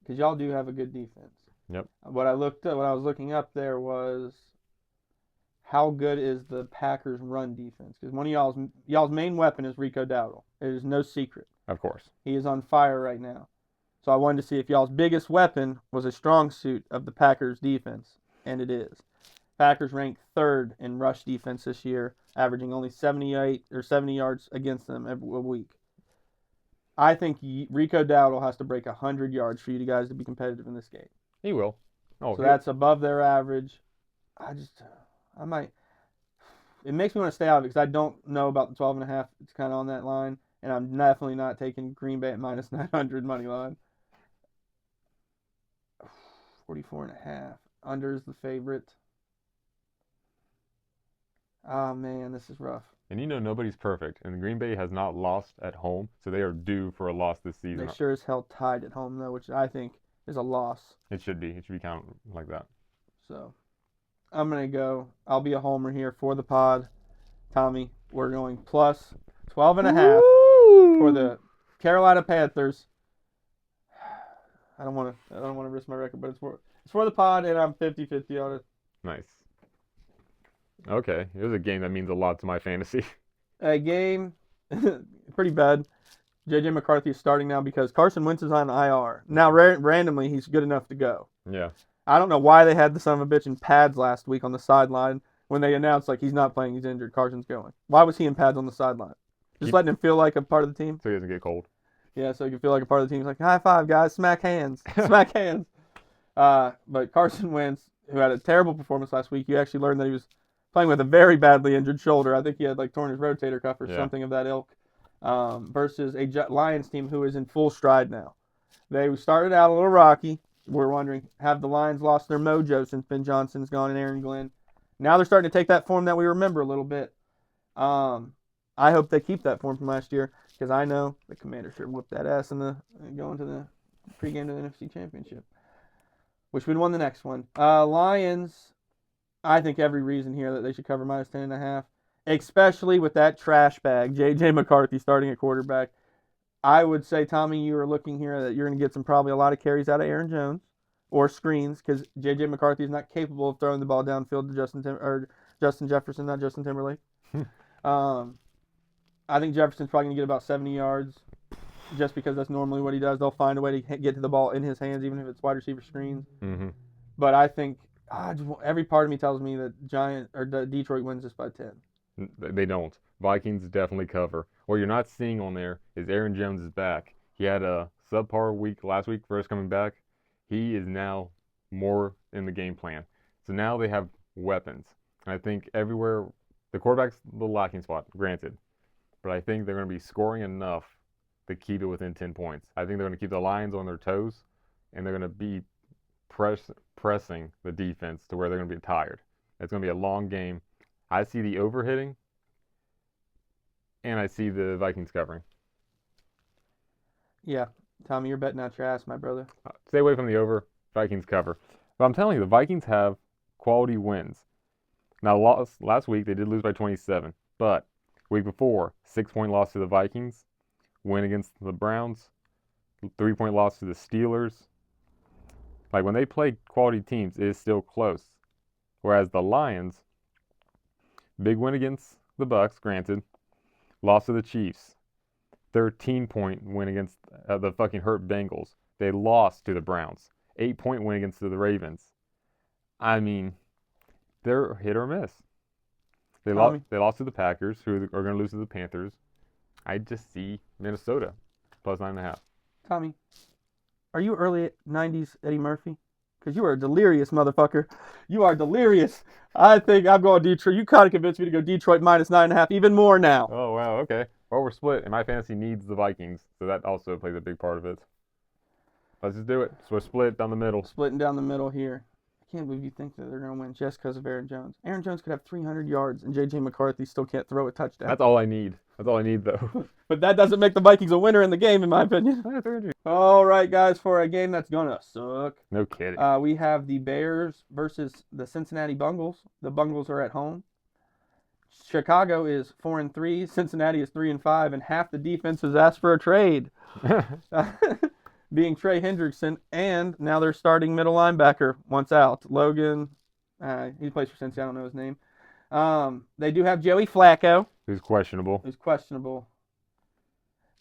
because y'all do have a good defense. Yep. What I was looking up there was how good is the Packers' run defense? Because one of y'all's main weapon is Rico Dowdle. It is no secret. Of course. He is on fire right now. So I wanted to see if y'all's biggest weapon was a strong suit of the Packers' defense, and it is. Packers ranked third in rush defense this year, averaging only 78 or 70 yards against them every week. I think Rico Dowdle has to break 100 yards for you guys to be competitive in this game. He will. Oh, so that's above their average. I might. It makes me want to stay out of it because I don't know about the 12.5. It's kind of on that line, and I'm definitely not taking Green Bay at minus 900 money line. 44.5. Under is the favorite. Oh man, this is rough. And you know nobody's perfect, and Green Bay has not lost at home, so they are due for a loss this season. They sure as hell tied at home though, which I think is a loss. It should be. It should be counted like that. So, I'm gonna go. I'll be a homer here for the pod. Tommy, we're going plus 12.5 for the Carolina Panthers. I don't want to risk my record, but it's for the pod, and I'm 50-50 on it. Nice. Okay, here's a game that means a lot to my fantasy. A game, pretty bad. J.J. McCarthy is starting now because Carson Wentz is on IR. Now, randomly, he's good enough to go. Yeah. I don't know why they had the son of a bitch in pads last week on the sideline when they announced, like, he's not playing, he's injured, Carson's going. Why was he in pads on the sideline? Just letting him feel like a part of the team? So he doesn't get cold. Yeah, so he can feel like a part of the team. He's like, high five, guys, smack hands, smack hands. But Carson Wentz, who had a terrible performance last week, you actually learned that he was playing with a very badly injured shoulder. I think he had like torn his rotator cuff or something of that ilk. Versus a Lions team who is in full stride now. They started out a little rocky. We're wondering, have the Lions lost their mojo since Ben Johnson's gone and Aaron Glenn? Now they're starting to take that form that we remember a little bit. I hope they keep that form from last year because I know the Commanders should whip that ass going to the pregame to the NFC Championship, which would won the next one. Lions. I think every reason here that they should cover minus 10.5, especially with that trash bag, J.J. McCarthy starting at quarterback. I would say, Tommy, you are looking here that you're going to get probably a lot of carries out of Aaron Jones or screens because J.J. McCarthy is not capable of throwing the ball downfield to Justin Jefferson, not Justin Timberlake. I think Jefferson's probably going to get about 70 yards just because that's normally what he does. They'll find a way to get to the ball in his hands, even if it's wide receiver screens. Mm-hmm. But I think every part of me tells me that Detroit wins this by 10. They don't. Vikings definitely cover. What you're not seeing on there is Aaron Jones is back. He had a subpar week last week, first coming back. he is now more in the game plan. So now they have weapons. And I think everywhere, the quarterback's the lacking spot, granted. But I think they're going to be scoring enough to keep it within 10 points. I think they're going to keep the Lions on their toes, and they're going to be pressing the defense to where they're going to be tired. It's going to be a long game. I see the overhitting, and I see the Vikings covering. Yeah, Tommy, you're betting out your ass, my brother. Stay away from the over. Vikings cover. But I'm telling you, the Vikings have quality wins. Now, last week they did lose by 27, but week before, 6-point loss to the Vikings, win against the Browns, 3-point loss to the Steelers. Like, when they play quality teams, it is still close. Whereas the Lions, big win against the Bucks, granted, loss to the Chiefs, 13-point win against the fucking hurt Bengals. They lost to the Browns, 8-point win against the Ravens. I mean, they're hit or miss. They lost to the Packers, who are going to lose to the Panthers. I just see Minnesota plus 9.5. Tommy, are you early 90s Eddie Murphy? Because you are a delirious motherfucker. You are delirious. I think I'm going Detroit. You kind of convinced me to go Detroit minus 9.5, even more now. Oh, wow, okay. Well, we're split, and my fantasy needs the Vikings, so that also plays a big part of it. Let's just do it. So we're split down the middle. Splitting down the middle here. I can't believe you think that they're going to win just because of Aaron Jones. Aaron Jones could have 300 yards, and J.J. McCarthy still can't throw a touchdown. That's all I need. That's all I need, though. But that doesn't make the Vikings a winner in the game, in my opinion. All right, guys, for a game that's going to suck. No kidding. We have the Bears versus the Cincinnati Bengals. The Bengals are at home. Chicago is 4-3. Cincinnati is 3-5, and half the defense has asked for a trade. Being Trey Hendrickson, and now they're starting middle linebacker once out. Logan, he plays for Cincinnati, I don't know his name. They do have Joey Flacco. Who's questionable.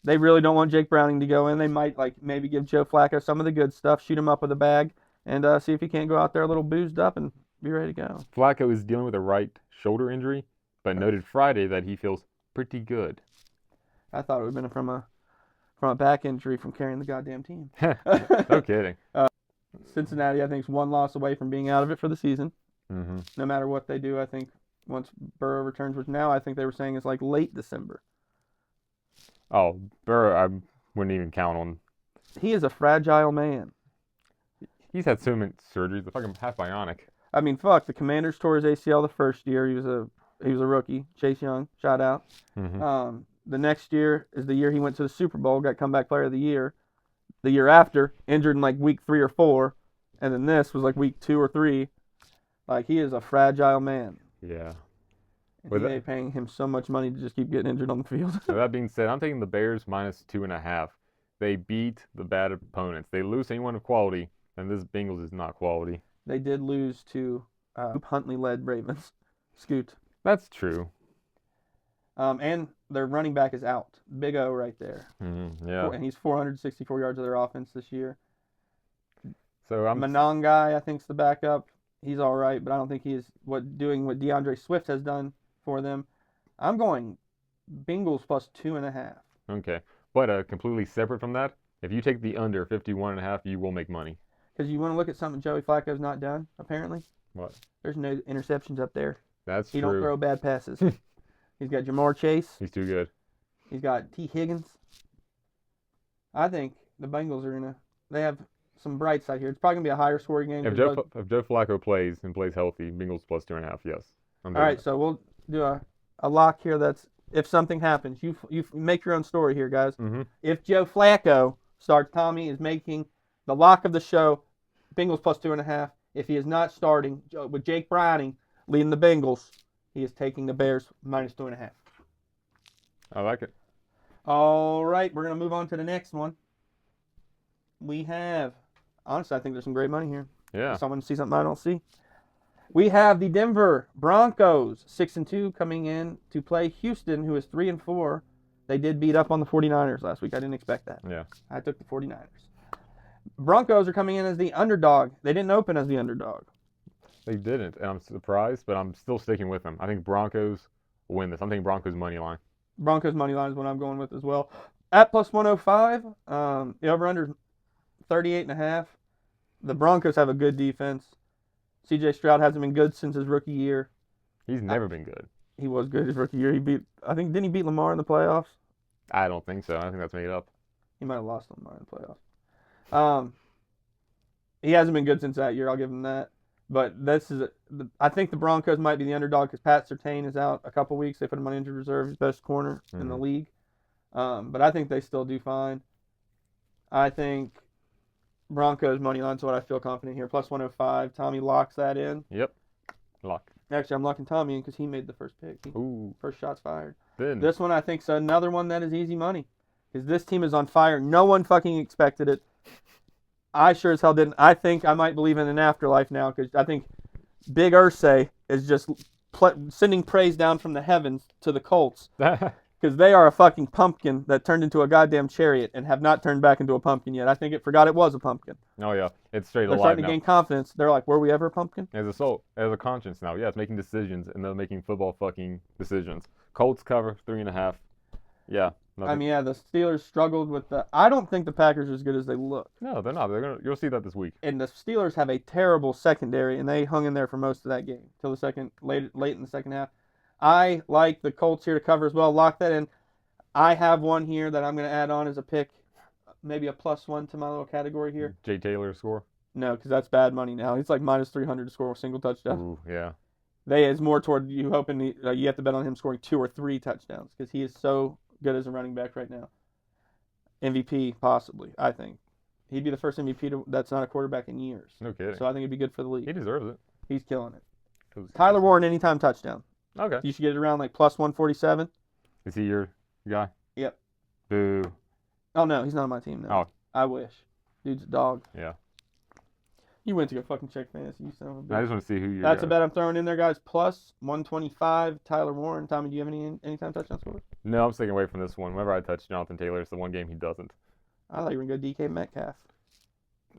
They really don't want Jake Browning to go in. They might maybe give Joe Flacco some of the good stuff, shoot him up with a bag, and see if he can't go out there a little boozed up and be ready to go. Flacco is dealing with a right shoulder injury, but noted Friday that he feels pretty good. I thought it would have been from a back injury from carrying the goddamn team. No kidding. Cincinnati, I think, is one loss away from being out of it for the season. Mm-hmm. No matter what they do, I think once Burrow returns, which now I think they were saying is late December. Oh, Burrow, I wouldn't even count on. He is a fragile man. He's had so many surgeries. The fucking half bionic. I mean, fuck. The Commanders tore his ACL the first year. He was a rookie. Chase Young, shout out. Mm-hmm. The next year is the year he went to the Super Bowl, got comeback player of the year. The year after, injured in week 3 or 4, and then this was week 2 or 3. He is a fragile man. Yeah. And they paying him so much money to just keep getting injured on the field. So that being said, I'm taking the Bears minus 2.5. They beat the bad opponents. They lose anyone of quality, and this Bengals is not quality. They did lose to Huntley-led Ravens. Scoot. That's true. And their running back is out. Big O right there. Mm-hmm. Yeah. And he's 464 yards of their offense this year. So Monangai, I think, is the backup. He's all right, but I don't think he's doing what DeAndre Swift has done for them. I'm going Bengals plus 2.5. Okay. But completely separate from that, if you take the under 51.5, you will make money. Because you want to look at something Joey Flacco's not done, apparently. What? There's no interceptions up there. That's true. He don't throw bad passes. He's got Jamar Chase. He's too good. He's got T. Higgins. I think the Bengals they have some bright side here. It's probably going to be a higher scoring game. If Joe Flacco plays healthy, Bengals plus 2.5, yes. All right, so we'll do a lock here. That's if something happens. You make your own story here, guys. Mm-hmm. If Joe Flacco starts, Tommy is making the lock of the show, Bengals plus 2.5. If he is not starting, with Jake Browning leading the Bengals, he is taking the Bears minus 2.5. I like it. All right, we're going to move on to the next one. We have, honestly, I think there's some great money here. Yeah. Someone see something I don't see. We have the Denver Broncos, 6-2, coming in to play Houston, who is 3-4. They did beat up on the 49ers last week. I didn't expect that. Yeah. I took the 49ers. Broncos are coming in as the underdog. They didn't open as the underdog. They didn't, and I'm surprised, but I'm still sticking with them. I think Broncos will win this. I'm thinking Broncos money line. Broncos money line is what I'm going with as well. At plus 105, the over-under 38.5. The Broncos have a good defense. C.J. Stroud hasn't been good since his rookie year. He's never been good. He was good his rookie year. Didn't he beat Lamar in the playoffs? I don't think so. I think that's made up. He might have lost Lamar in the playoffs. He hasn't been good since that year. I'll give him that. But I think the Broncos might be the underdog because Pat Surtain is out a couple weeks. They put him on injured reserve, his best corner in the league. But I think they still do fine. I think Broncos money line's what I feel confident here. Plus 105. Tommy locks that in. Yep. Lock. Actually, I'm locking Tommy in because he made the first pick. Ooh. First shots fired. Then. This one I think is another one that is easy money. Because this team is on fire. No one fucking expected it. I sure as hell didn't. I think I might believe in an afterlife now because I think Big Irsay is just sending praise down from the heavens to the Colts. Because they are a fucking pumpkin that turned into a goddamn chariot and have not turned back into a pumpkin yet. I think it forgot it was a pumpkin. Oh, yeah. It's straight They're alive starting now. to gain confidence. They're like, were we ever a pumpkin? As a soul, as a conscience now. Yeah, it's making decisions, and they're making football fucking decisions. Colts cover 3.5. Yeah. Nothing. I mean, yeah, the Steelers struggled with the... I don't think the Packers are as good as they look. No, they're not. You'll see that this week. And the Steelers have a terrible secondary, and they hung in there for most of that game till late in the second half. I like the Colts here to cover as well. Lock that in. I have one here that I'm going to add on as a pick, maybe a +1 to my little category here. Jay Taylor score? No, because that's bad money now. He's like -300 to score a single touchdown. Ooh, yeah. It's more toward you hoping you have to bet on him scoring 2 or 3 touchdowns because he is so good as a running back right now. MVP, possibly, I think. He'd be the first MVP that's not a quarterback in years. No kidding. So I think it'd be good for the league. He deserves it. He's killing it. Tyler Warren, anytime touchdown. Okay. You should get it around like +147. Is he your guy? Yep. Boo. Oh, no, he's not on my team, no. Oh. I wish. Dude's a dog. Yeah. You went to go fucking check fantasy, you son of a bitch. I just want to see who you're. That's a bet I'm throwing in there, guys. +125, Tyler Warren. Tommy, do you have any anytime touchdown scores? No, I'm sticking away from this one. Whenever I touch Jonathan Taylor, it's the one game he doesn't. I thought you were going to go DK Metcalf.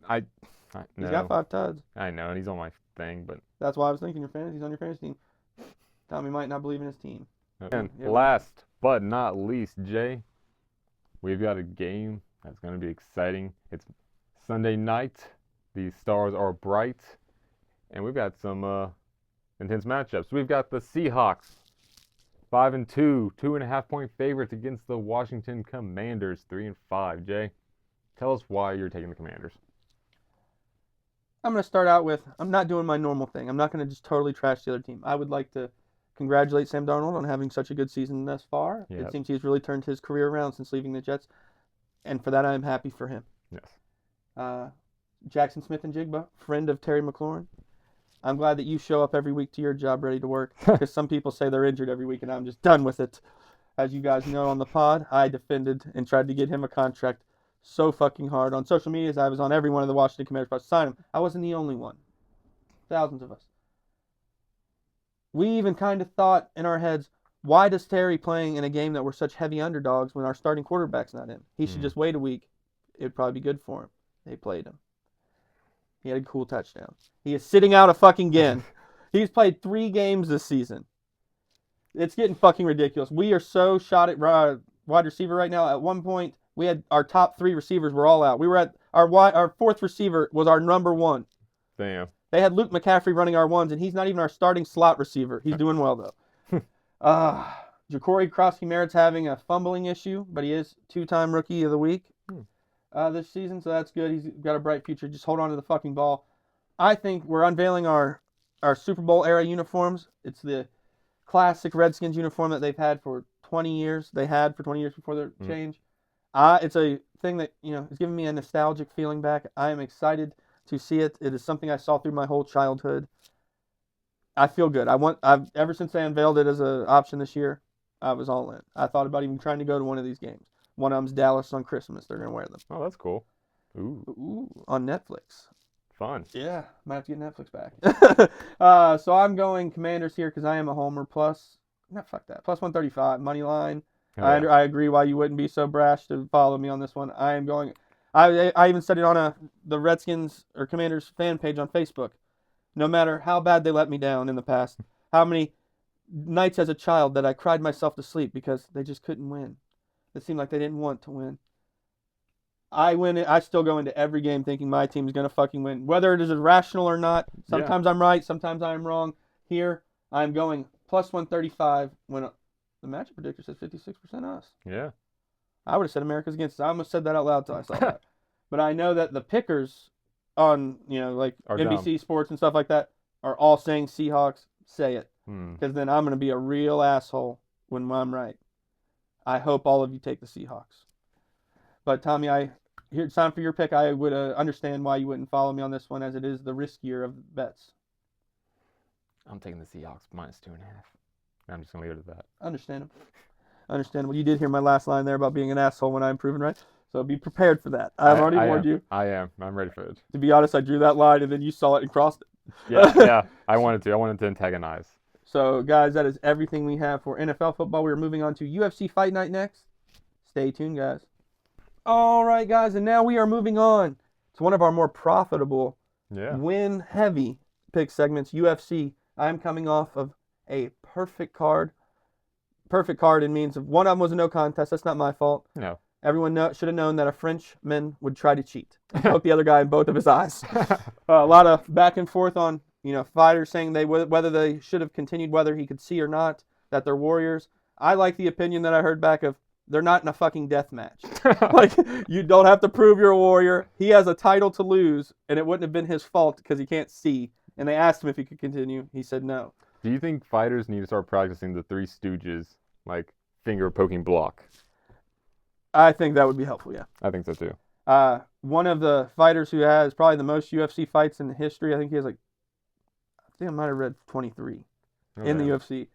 No. He's got 5 tuds. I know, and he's on my thing, but. That's why I was thinking he's on your fantasy team. Tommy might not believe in his team. And last but not least, Jay, we've got a game that's going to be exciting. It's Sunday night. The stars are bright. And we've got some intense matchups. We've got the Seahawks, 5-2, 2.5-point favorites against the Washington Commanders, 3-5. Jay, tell us why you're taking the Commanders. I'm going to start out with, I'm not doing my normal thing. I'm not going to just totally trash the other team. I would like to congratulate Sam Darnold on having such a good season thus far. Yep. It seems he's really turned his career around since leaving the Jets. And for that, I am happy for him. Yes. Jackson Smith and Jigba, friend of Terry McLaurin. I'm glad that you show up every week to your job ready to work because some people say they're injured every week and I'm just done with it. As you guys know on the pod, I defended and tried to get him a contract so fucking hard. On social media, I was on every one of the Washington Commanders posts to sign him. I wasn't the only one. Thousands of us. We even kind of thought in our heads, why does Terry playing in a game that we're such heavy underdogs when our starting quarterback's not in? He should just wait a week. It'd probably be good for him. They played him. He had a cool touchdown. He is sitting out again. He's played 3 games this season. It's getting fucking ridiculous. We are so shot at wide receiver right now. At one point, we had our top 3 receivers were all out. We were at our 4th receiver was our number 1. Damn. They had Luke McCaffrey running our 1s, and he's not even our starting slot receiver. He's doing well, though. Ja'Cory Krosky-Merritt's having a fumbling issue, but he is 2-time Rookie of the Week this season, so that's good. He's got a bright future. Just hold on to the fucking ball. I think we're unveiling our Super Bowl era uniforms. It's the classic Redskins uniform that they've had for 20 years. They had for 20 years before their change. It's a thing that, is giving me a nostalgic feeling back. I am excited to see it. It is something I saw through my whole childhood. I feel good. Ever since they unveiled it as an option this year, I was all in. I thought about even trying to go to one of these games. One of them's Dallas on Christmas. They're going to wear them. Oh, that's cool. Ooh. On Netflix. Fun. Yeah, might have to get Netflix back. So I'm going Commanders here because I am a homer. Fuck that. +135 money line. Oh, yeah. I agree why you wouldn't be so brash to follow me on this one. I am going. I even said it on the Redskins or Commanders fan page on Facebook. No matter how bad they let me down in the past, how many nights as a child that I cried myself to sleep because they just couldn't win. It seemed like they didn't want to win. I still go into every game thinking my team is going to fucking win. Whether it is irrational or not, sometimes I'm right, sometimes I'm wrong. Here, I'm going plus 135 when the matchup predictor says 56% us. Yeah. I would have said America's against us. I almost said that out loud until I saw that. But I know that the pickers on, like Are NBC dumb. Sports and stuff like that are all saying Seahawks. Say it. Hmm. Because then I'm going to be a real asshole when I'm right. I hope all of you take the Seahawks. But Tommy, it's time for your pick. I would understand why you wouldn't follow me on this one, as it is the riskier of bets. I'm taking the Seahawks minus 2.5. I'm just going to leave it at that. Understandable. You did hear my last line there about being an asshole when I'm proven right. So be prepared for that. I've already warned you. I am. I'm ready for it. To be honest, I drew that line and then you saw it and crossed it. Yeah. I wanted to antagonize. So, guys, that is everything we have for NFL football. We're moving on to UFC Fight Night next. Stay tuned, guys. All right, guys, and now we are moving on to one of our more profitable, win-heavy pick segments, UFC. I'm coming off of a perfect card. Perfect card in means of one of them was a no contest. That's not my fault. No. Everyone should have known that a Frenchman would try to cheat and poke the other guy in both of his eyes. A lot of back and forth on fighters saying whether they should have continued, whether he could see or not, that they're warriors. I like the opinion that I heard back of they're not in a fucking death match. Like, you don't have to prove you're a warrior. He has a title to lose, and it wouldn't have been his fault because he can't see. And they asked him if he could continue. He said no. Do you think fighters need to start practicing the Three Stooges, like finger poking block? I think that would be helpful, yeah. I think so too. One of the fighters who has probably the most UFC fights in history, I think he has I might have read 23 in the UFC.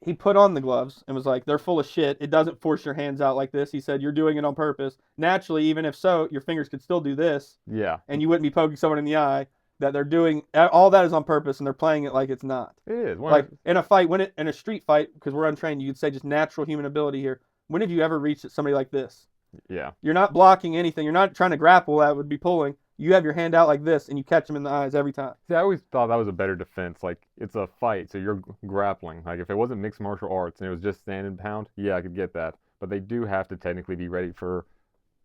He put on the gloves and was like, they're full of shit. It doesn't force your hands out like this. He said, you're doing it on purpose. Naturally, even if so, your fingers could still do this. Yeah. And you wouldn't be poking someone in the eye. That they're doing, all that is on purpose, and they're playing it like it's not. It is. Like, in a fight, in a street fight, because we're untrained, you could say just natural human ability here. When have you ever reached somebody like this? Yeah. You're not blocking anything. You're not trying to grapple. That would be pulling. You have your hand out like this, and you catch them in the eyes every time. See, I always thought that was a better defense. Like, it's a fight, so you're grappling. Like, if it wasn't mixed martial arts and it was just stand and pound, yeah, I could get that. But they do have to technically be ready for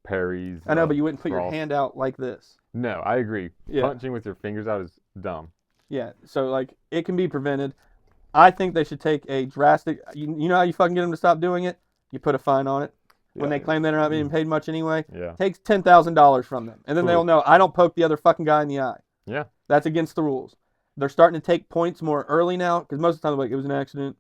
parries. I know, but you wouldn't put your hand out like this. No, I agree. Yeah. Punching with your fingers out is dumb. Yeah, so, it can be prevented. I think they should take a drastic... You know how you fucking get them to stop doing it? You put a fine on it. When they claim they're not being paid much anyway, takes $10,000 from them. And then they'll know, I don't poke the other fucking guy in the eye. Yeah. That's against the rules. They're starting to take points more early now, because most of the time, it was an accident.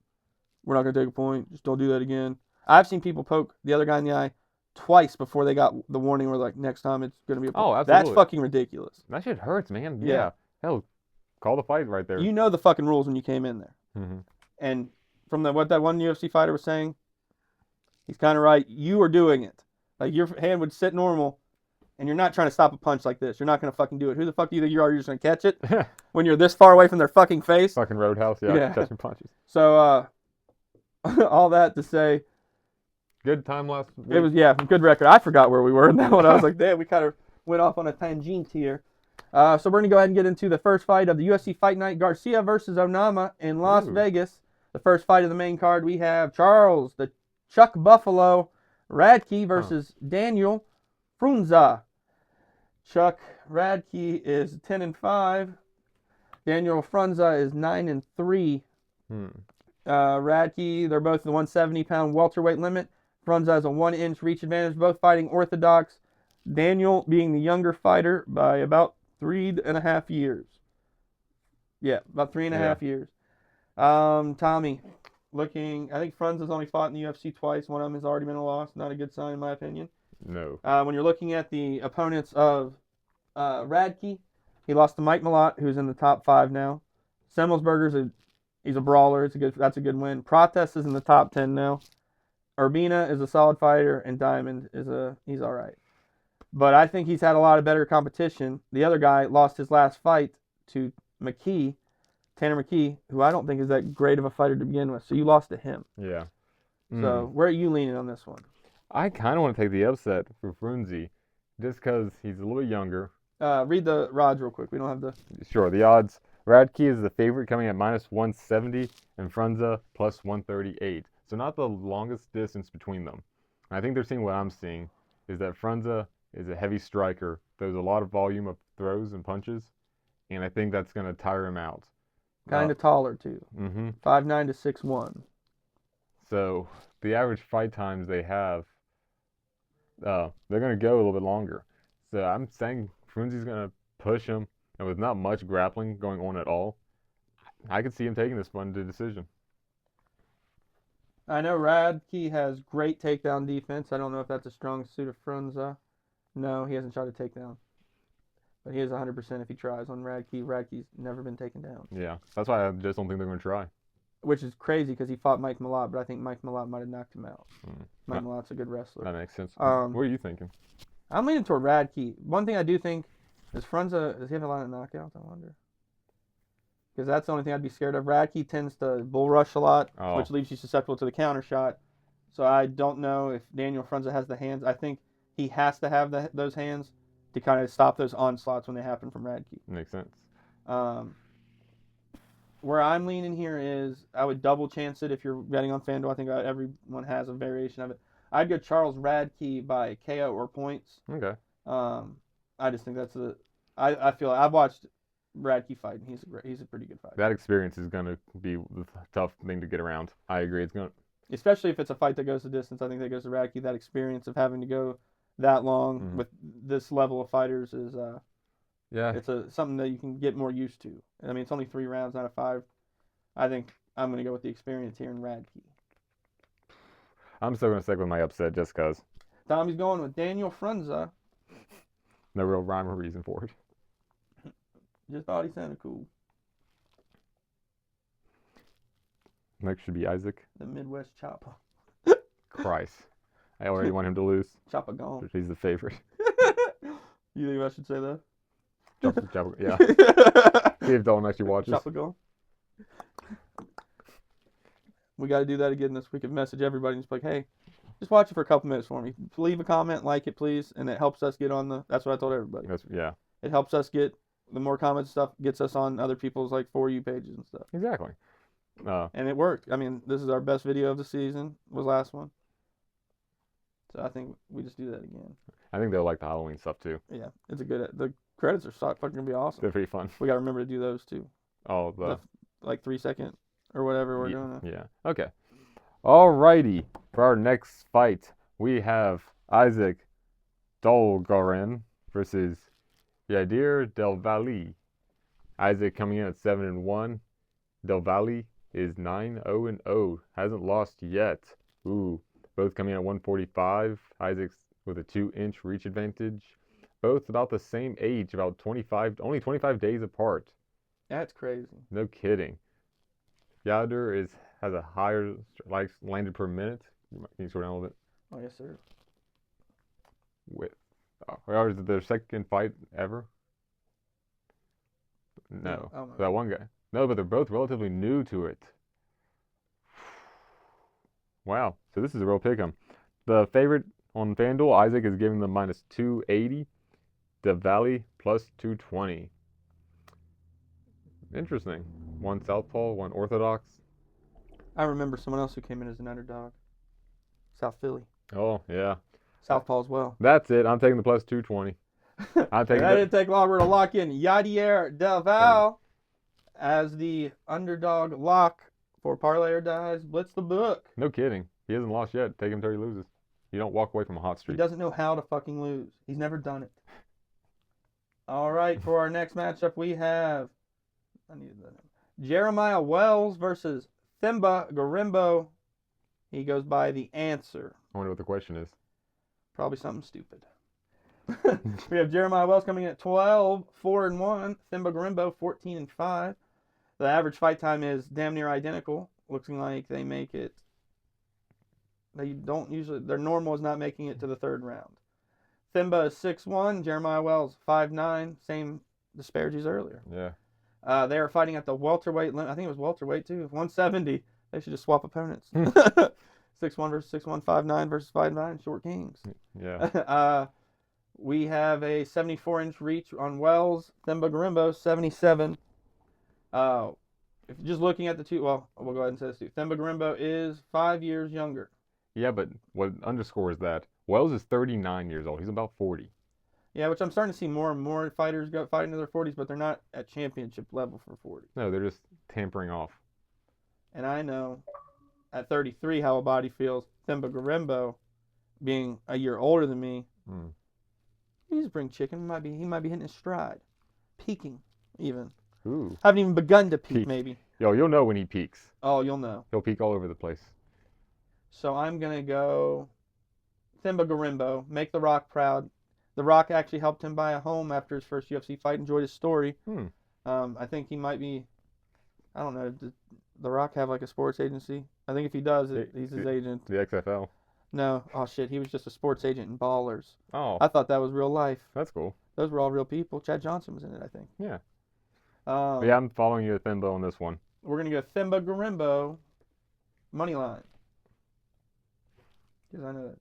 We're not going to take a point. Just don't do that again. I've seen people poke the other guy in the eye twice before they got the warning where, next time it's going to be a point. Oh, absolutely. That's fucking ridiculous. That shit hurts, man. Yeah. Hell, call the fight right there. You know the fucking rules when you came in there. Mm-hmm. And from what that one UFC fighter was saying, he's kind of right. You are doing it. Like, your hand would sit normal, and you're not trying to stop a punch like this. You're not going to fucking do it. Who the fuck do you think you are? You're just going to catch it when you're this far away from their fucking face? Fucking Roadhouse, yeah. Catching punches. So, all that to say. Good time last week. It was, good record. I forgot where we were in that one. I was like, damn, we kind of went off on a tangent here. So we're going to go ahead and get into the first fight of the UFC Fight Night. Garcia versus Onama in Las Vegas. The first fight of the main card, we have Charles, the Chuck Buffalo Radke versus Daniel Frunza. Chuck Radke is 10-5. Daniel Frunza is 9-3. Radke, they're both the 170-pound welterweight limit. Frunza has a 1-inch reach advantage, both fighting orthodox. Daniel being the younger fighter by about 3.5 years. Yeah, about 3.5 years. Tommy, I think Frunza's only fought in the UFC twice. One of them has already been a loss. Not a good sign in my opinion. No. When you're looking at the opponents of Radke, he lost to Mike Malott, who's in the top 5 now. Semmelsberger's he's a brawler. That's a good win. Protest is in the top 10 now. Urbina is a solid fighter, and Diamond he's all right. But I think he's had a lot of better competition. The other guy lost his last fight to Tanner McKee, who I don't think is that great of a fighter to begin with. So you lost to him. Yeah. So where are you leaning on this one? I kind of want to take the upset for Frunzi, just because he's a little bit younger. Read the odds real quick. We don't have the... Sure, the odds. Radke is the favorite, coming at -170, and Frunza +138. So not the longest distance between them. I think they're seeing what I'm seeing. is that Frunza is a heavy striker. There's a lot of volume of throws and punches, and I think that's going to tire him out. Kind of taller, too. Mm-hmm. 5'9" to 6'1". So the average fight times they have, they're going to go a little bit longer. So I'm saying Frunzi's going to push him, and with not much grappling going on at all, I could see him taking this one to decision. I know Radke has great takedown defense. I don't know if that's a strong suit of Frunza. No, he hasn't shot a takedown. But he is 100% if he tries on Radke. Radke's never been taken down. Yeah, that's why I just don't think they're going to try. Which is crazy because he fought Mike Malott, but I think Mike Malott might have knocked him out. Mike That- Malott's a good wrestler. That makes sense. What are you thinking? I'm leaning toward Radke. One thing I do think is Frunza, does he have a lot of knockouts, I wonder? Because that's the only thing I'd be scared of. Radke tends to bull rush a lot, which leaves you susceptible to the counter shot. So I don't know if Daniel Frunza has the hands. I think he has to have those hands to kind of stop those onslaughts when they happen from Radke. Makes sense. Where I'm leaning here is I would double chance it if you're betting on FanDuel. I think everyone has a variation of it. I'd go Charles Radke by KO or points. Okay. I just think that's I feel like I've watched Radke fight, and he's a pretty good fighter. That experience is going to be the tough thing to get around. I agree. It's going to... Especially if it's a fight that goes the distance. I think that goes to Radke. That experience of having to go that long with this level of fighters is it's something that you can get more used to. I mean, it's only 3 rounds out of 5. I think I'm going to go with the experience here in Radke. I'm still going to stick with my upset just because. Tommy's going with Daniel Frunza. No real rhyme or reason for it. Just thought he sounded cool. Next should be Isaac. The Midwest Choppa. Christ. I already want him to lose. Choppa gone. He's the favorite. You think I should say that? Choppa, yeah. See if Dalton actually watches. Choppa gone. We got to do that again this week and message everybody and just be like, hey, just watch it for a couple minutes for me. Leave a comment, like it, please, and it helps us get on the... That's what I told everybody. Yeah. It helps us get... The more comments stuff gets us on other people's like For You pages and stuff. Exactly. And it worked. I mean, this is our best video of the season. Was last one. So I think we just do that again. I think they'll like the Halloween stuff too. Yeah, it's a good... The credits are fucking gonna be awesome. They're pretty fun. We got to remember to do those too. Oh, the like 3-second or whatever we're doing. Yeah. Okay. Alrighty. For our next fight, we have Isaac Dolgaren versus Yadir Del Valle. Isaac coming in at 7-1. Del Valle is 9-0-0. Hasn't lost yet. Ooh. Both coming in at 145. Isaac's with a 2-inch reach advantage. Both about the same age, about only 25 days apart. That's crazy. No kidding. Yadir has a higher likes landed per minute. Can you slow down a little bit? Oh yes, sir. Is it their second fight ever? No. Oh, that one guy. No, but they're both relatively new to it. Wow. So this is a real pick'em. The favorite on FanDuel, Isaac is giving them -280. The Valley +220. Interesting. One southpaw, one orthodox. I remember someone else who came in as an underdog. South Philly. Oh yeah. Southpaw as well. That's it. I'm taking the +220. I'm taking. That didn't take long. We're gonna lock in Yadier Del Valle as the underdog lock for Parlay or Dies. Blitz the book. No kidding. He hasn't lost yet. Take him till he loses. You don't walk away from a hot He streak. doesn't know how to fucking lose. He's never done it. All right, for our next matchup, we have Jeremiah Wells versus Themba Garimbo. He goes by the answer. I wonder what the question is. Probably something stupid. We have Jeremiah Wells coming in at 12-4-1. Themba Garimbo 14-5. The average fight time is damn near identical. Looking like they make it. They don't usually. Their normal is not making it to the third round. Themba is 6'1", Jeremiah Wells 5'9", same disparities earlier. Yeah. They are fighting at the welterweight limit. I think it was welterweight too. 170. They should just swap opponents. 6'1 versus 6'1, 5'9 versus 5'9. Short kings. Yeah. We have a 74-inch reach on Wells. Themba Garimbo 77. If you're just looking at the two, well, we'll go ahead and say this too. Themba Garimbo is 5 years younger. Yeah, but what underscores that, Wells is 39 years old. He's about 40. Yeah, which I'm starting to see more and more fighters go fighting in their 40s, but they're not at championship level for 40. No, they're just tampering off. And I know at 33 how a body feels. Themba Gorimbo, being a year older than me, he's spring chicken. He might be hitting his stride, peaking even. Ooh. Haven't even begun to peak. Maybe. Yo, you'll know when he peaks. Oh, you'll know. He'll peak all over the place. So I'm gonna go Themba Gorimbo, make The Rock proud. The Rock actually helped him buy a home after his first UFC fight. Enjoyed his story. I think he might be. I don't know. Does The Rock have like a sports agency? I think if he does, he's his agent. The XFL. No. Oh shit. He was just a sports agent in Ballers. Oh. I thought that was real life. That's cool. Those were all real people. Chad Johnson was in it, I think. Yeah. Yeah, I'm following you at Themba on this one. We're gonna go Themba Gorimbo, money line. Because I know that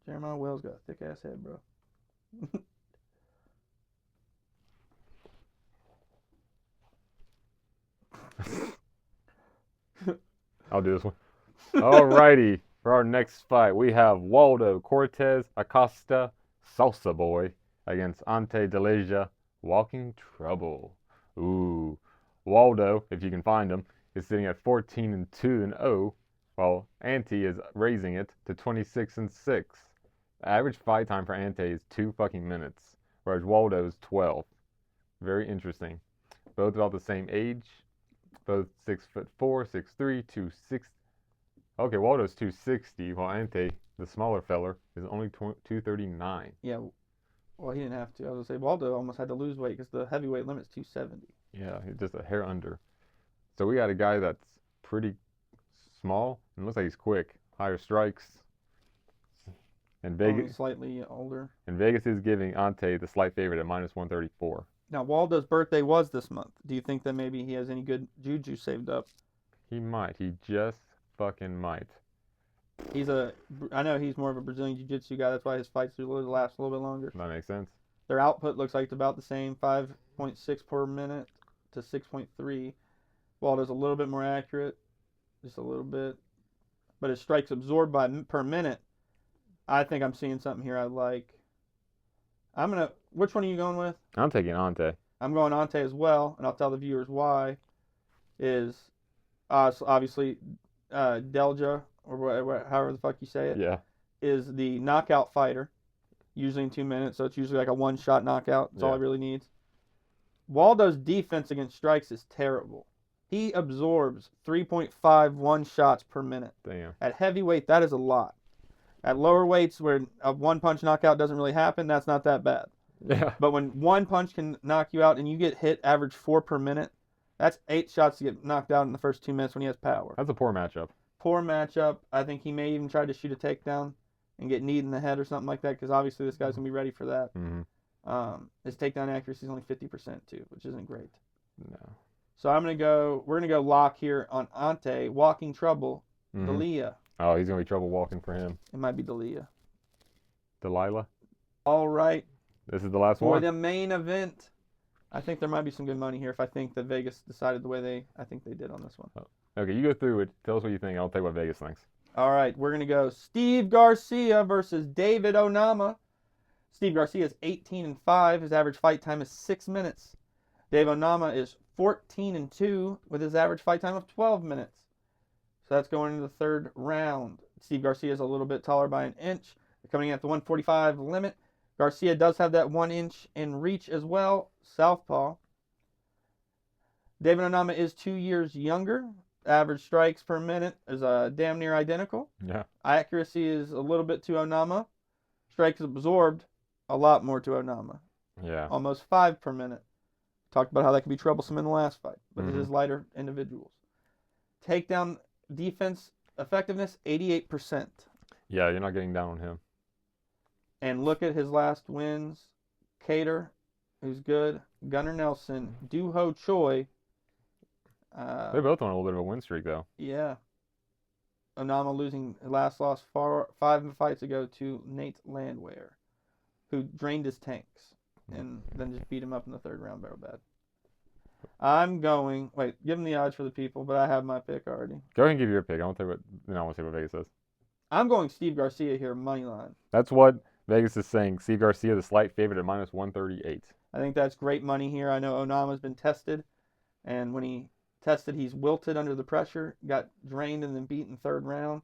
Jeremiah Wells got a thick ass head, bro. I'll do this one. Alrighty. For our next fight, we have Waldo Cortez Acosta Salsa Boy against Ante Delija Walking Trouble. Ooh. Waldo, if you can find him, is sitting at 14-2-0, while Ante is raising it to 26-6. The average fight time for Ante is 2 fucking minutes, whereas Waldo is 12. Very interesting. Both about the same age. Both 6'4", 6'3", 260. Okay, Waldo's 260, while Ante, the smaller feller, is only 239. Yeah, well, he didn't have to. I was going to say, Waldo almost had to lose weight because the heavyweight limit's 270. Yeah, he's just a hair under. So we got a guy that's pretty small and looks like he's quick. Higher strikes. And Only Vegas, slightly older. and Vegas is giving Ante the slight favorite at -134. Now, Waldo's birthday was this month. Do you think that maybe he has any good juju saved up? He might. He just fucking might. I know he's more of a Brazilian Jiu-Jitsu guy. That's why his fights do last a little bit longer. That makes sense. Their output looks like it's about the same, 5.6 per minute to 6.3. Waldo's a little bit more accurate, just a little bit. But his strikes absorbed per minute, I think I'm seeing something here I like. Which one are you going with? I'm taking Ante. I'm going Ante as well, and I'll tell the viewers why. So obviously, Delja, or however the fuck you say it, Yeah. is the knockout fighter, usually in 2 minutes, so it's usually like a one-shot knockout. That's all he really needs. Waldo's defense against strikes is terrible. He absorbs 3.51 shots per minute. Damn. At heavyweight, that is a lot. At lower weights, where a one-punch knockout doesn't really happen, that's not that bad. Yeah. But when one punch can knock you out and you get hit average 4 per minute, that's 8 shots to get knocked out in the first 2 minutes when he has power. That's a poor matchup. Poor matchup. I think he may even try to shoot a takedown and get kneed in the head or something like that, because obviously this guy's going to be ready for that. Mm-hmm. His takedown accuracy is only 50% too, which isn't great. No. So we're going to go lock here on Ante, Walking Trouble, Delia. Oh, he's going to be trouble walking for him. It might be Delia. Delilah. All right. This is the last For one. the main event, I think there might be some good money here if I think that Vegas decided the way I think they did on this one. Okay, you go through it. Tell us what you think. I'll tell you what Vegas thinks. All right, we're going to go Steve Garcia versus David Onama. Steve Garcia is 18-5. His average fight time is 6 minutes. Dave Onama is 14-2 with his average fight time of 12 minutes. So that's going into the third round. Steve Garcia is a little bit taller by an inch. Coming in at the 145 limit. Garcia does have that 1 inch in reach as well. Southpaw. David Onama is 2 years younger. Average strikes per minute is damn near identical. Yeah. Accuracy is a little bit to Onama. Strikes absorbed a lot more to Onama. Yeah. Almost 5 per minute. Talked about how that could be troublesome in the last fight, but it is lighter individuals. Takedown defense effectiveness, 88%. Yeah, you're not getting down on him. And look at his last wins. Cater, who's good. Gunnar Nelson, Doo-Ho Choi. They're both on a little bit of a win streak, though. Yeah. Onama losing his last loss 5 fights ago to Nate Landwehr, who drained his tanks and then just beat him up in the third round barrel bad. Give him the odds for the people, but I have my pick already. Go ahead and give your pick. I want to say what Vegas says. I'm going Steve Garcia here, money line. That's what Vegas is saying. Steve Garcia, the slight favorite at minus 138. I think that's great money here. I know Onama's been tested, and when he tested, he's wilted under the pressure, got drained and then beaten third round.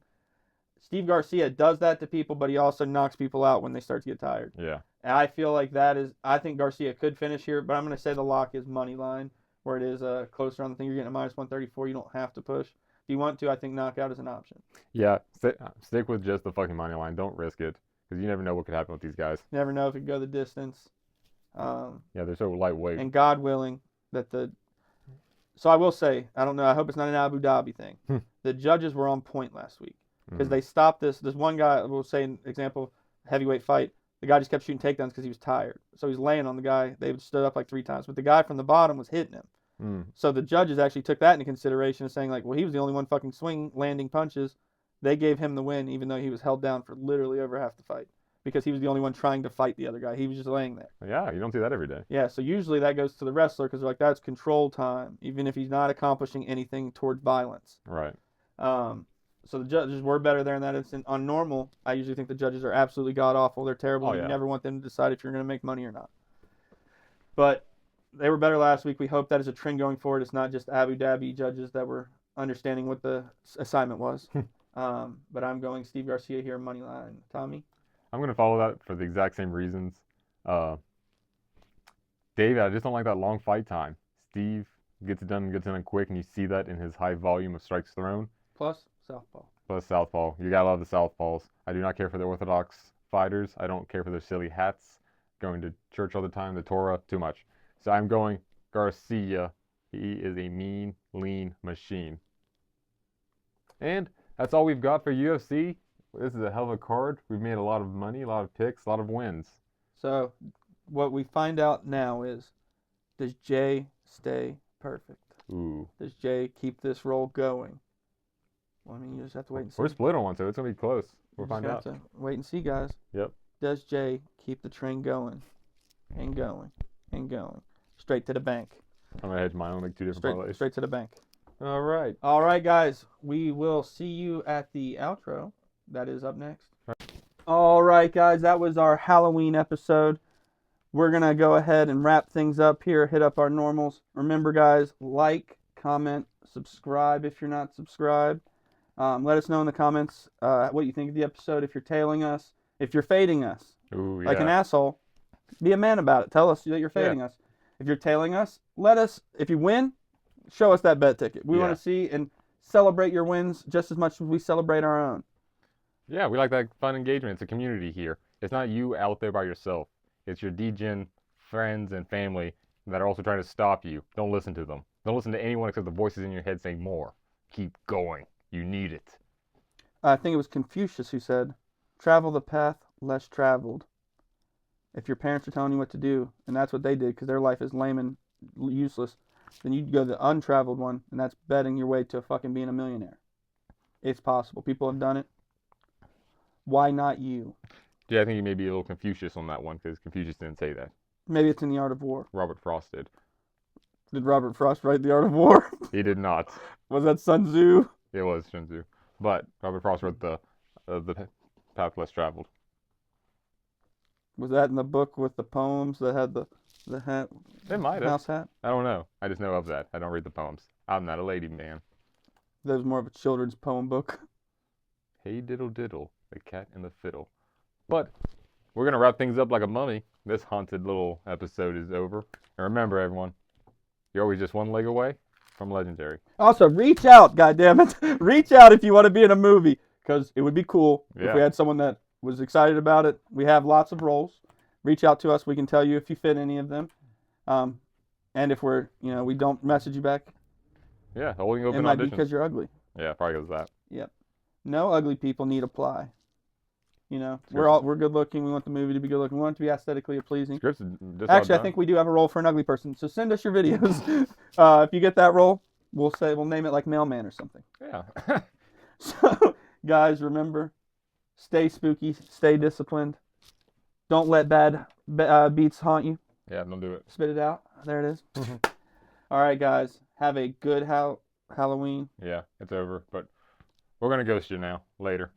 Steve Garcia does that to people, but he also knocks people out when they start to get tired. Yeah. And I feel like I think Garcia could finish here, but I'm going to say the lock is money line, where it is closer on the thing. You're getting a minus 134. You don't have to push. If you want to, I think knockout is an option. Yeah, stick with just the fucking money line. Don't risk it, because you never know what could happen with these guys. Never know if it could go the distance. Yeah, they're so lightweight. And God willing that So I will say, I don't know, I hope it's not an Abu Dhabi thing. The judges were on point last week because they stopped this. This one guy, we'll say an example, heavyweight fight, the guy just kept shooting takedowns because he was tired. So he's laying on the guy. They stood up like 3 times, but the guy from the bottom was hitting him. So the judges actually took that into consideration and saying like, well, he was the only one fucking landing punches. They gave him the win even though he was held down for literally over half the fight because he was the only one trying to fight the other guy. He was just laying there. Yeah, you don't see that every day. Yeah, so usually that goes to the wrestler because they're like, that's control time, even if he's not accomplishing anything towards violence. Right. So the judges were better there in that instant. On normal, I usually think the judges are absolutely god-awful. They're terrible. Oh, and yeah. You never want them to decide if you're going to make money or not. But they were better last week. We hope that is a trend going forward. It's not just Abu Dhabi judges that were understanding what the assignment was. But I'm going Steve Garcia here, money line. Tommy? I'm going to follow that for the exact same reasons. David, I just don't like that long fight time. Steve gets it done quick, and you see that in his high volume of strikes thrown. Plus southpaw. Plus southpaw. You gotta love the southpaws. I do not care for the orthodox fighters. I don't care for their silly hats. Going to church all the time, the Torah, too much. So I'm going Garcia. He is a mean, lean machine. And that's all we've got for UFC. This is a hell of a card. We've made a lot of money, a lot of picks, a lot of wins. So what we find out now is, does Jay stay perfect? Ooh. Does Jay keep this roll going? Well, I mean, you just have to wait and see. We're split on one, so it's going to be close. We'll Just find gonna out. have to wait and see, guys. Yep. Does Jay keep the train going and going and going? Straight to the bank. I'm going to hedge mine. I'll make 2 different parlays. Straight to the bank. All right. All right, guys. We will see you at the outro. That is up next. All right, guys. That was our Halloween episode. We're going to go ahead and wrap things up here, hit up our normals. Remember, guys, like, comment, subscribe if you're not subscribed. Let us know in the comments what you think of the episode. If you're tailing us, if you're fading us, Ooh, like yeah. an asshole, be a man about it. Tell us that you're fading us. If you're tailing us, let us, if you win, show us that bet ticket. We want to see and celebrate your wins just as much as we celebrate our own. Yeah, we like that fun engagement. It's a community here. It's not you out there by yourself. It's your DGen friends and family that are also trying to stop you. Don't listen to them. Don't listen to anyone except the voices in your head saying more. Keep going. You need it. I think it was Confucius who said, travel the path less traveled. If your parents are telling you what to do, and that's what they did because their life is lame and useless, then you go the untraveled one, and that's betting your way to fucking being a millionaire. It's possible. People have done it. Why not you? Yeah, I think you may be a little Confucius on that one because Confucius didn't say that. Maybe it's in The Art of War. Robert Frost did. Did Robert Frost write The Art of War? He did not. Was that Sun Tzu? It was Sun Tzu. But Robert Frost wrote the Path Less Traveled. Was that in the book with the poems that had the hat? It might have. Mouse hat? I don't know. I just know of that. I don't read the poems. I'm not a lady man. That was more of a children's poem book. Hey diddle diddle, the cat and the fiddle. But we're going to wrap things up like a mummy. This haunted little episode is over. And remember, everyone, you're always just one leg away from legendary. Also, reach out, goddammit. Reach out if you want to be in a movie, because it would be cool if we had someone that was excited about it. We have lots of roles. Reach out to us. We can tell you if you fit any of them. And if we're, we don't message you back, Yeah, holding open it might be auditions. because you're ugly. Yeah, probably goes that. Yep. No ugly people need apply. We're good looking. We want the movie to be good looking. We want it to be aesthetically pleasing. Scripts is just Actually, I about think we do have a role for an ugly person. So send us your videos. If you get that role, we'll name it like Mailman or something. done. Yeah. So, guys, remember, stay spooky, stay disciplined. Don't let bad beats haunt you. Yeah, don't do it. Spit it out. There it is. All right, guys. Have a good Halloween. Yeah, it's over. But we're going to ghost you now. Later.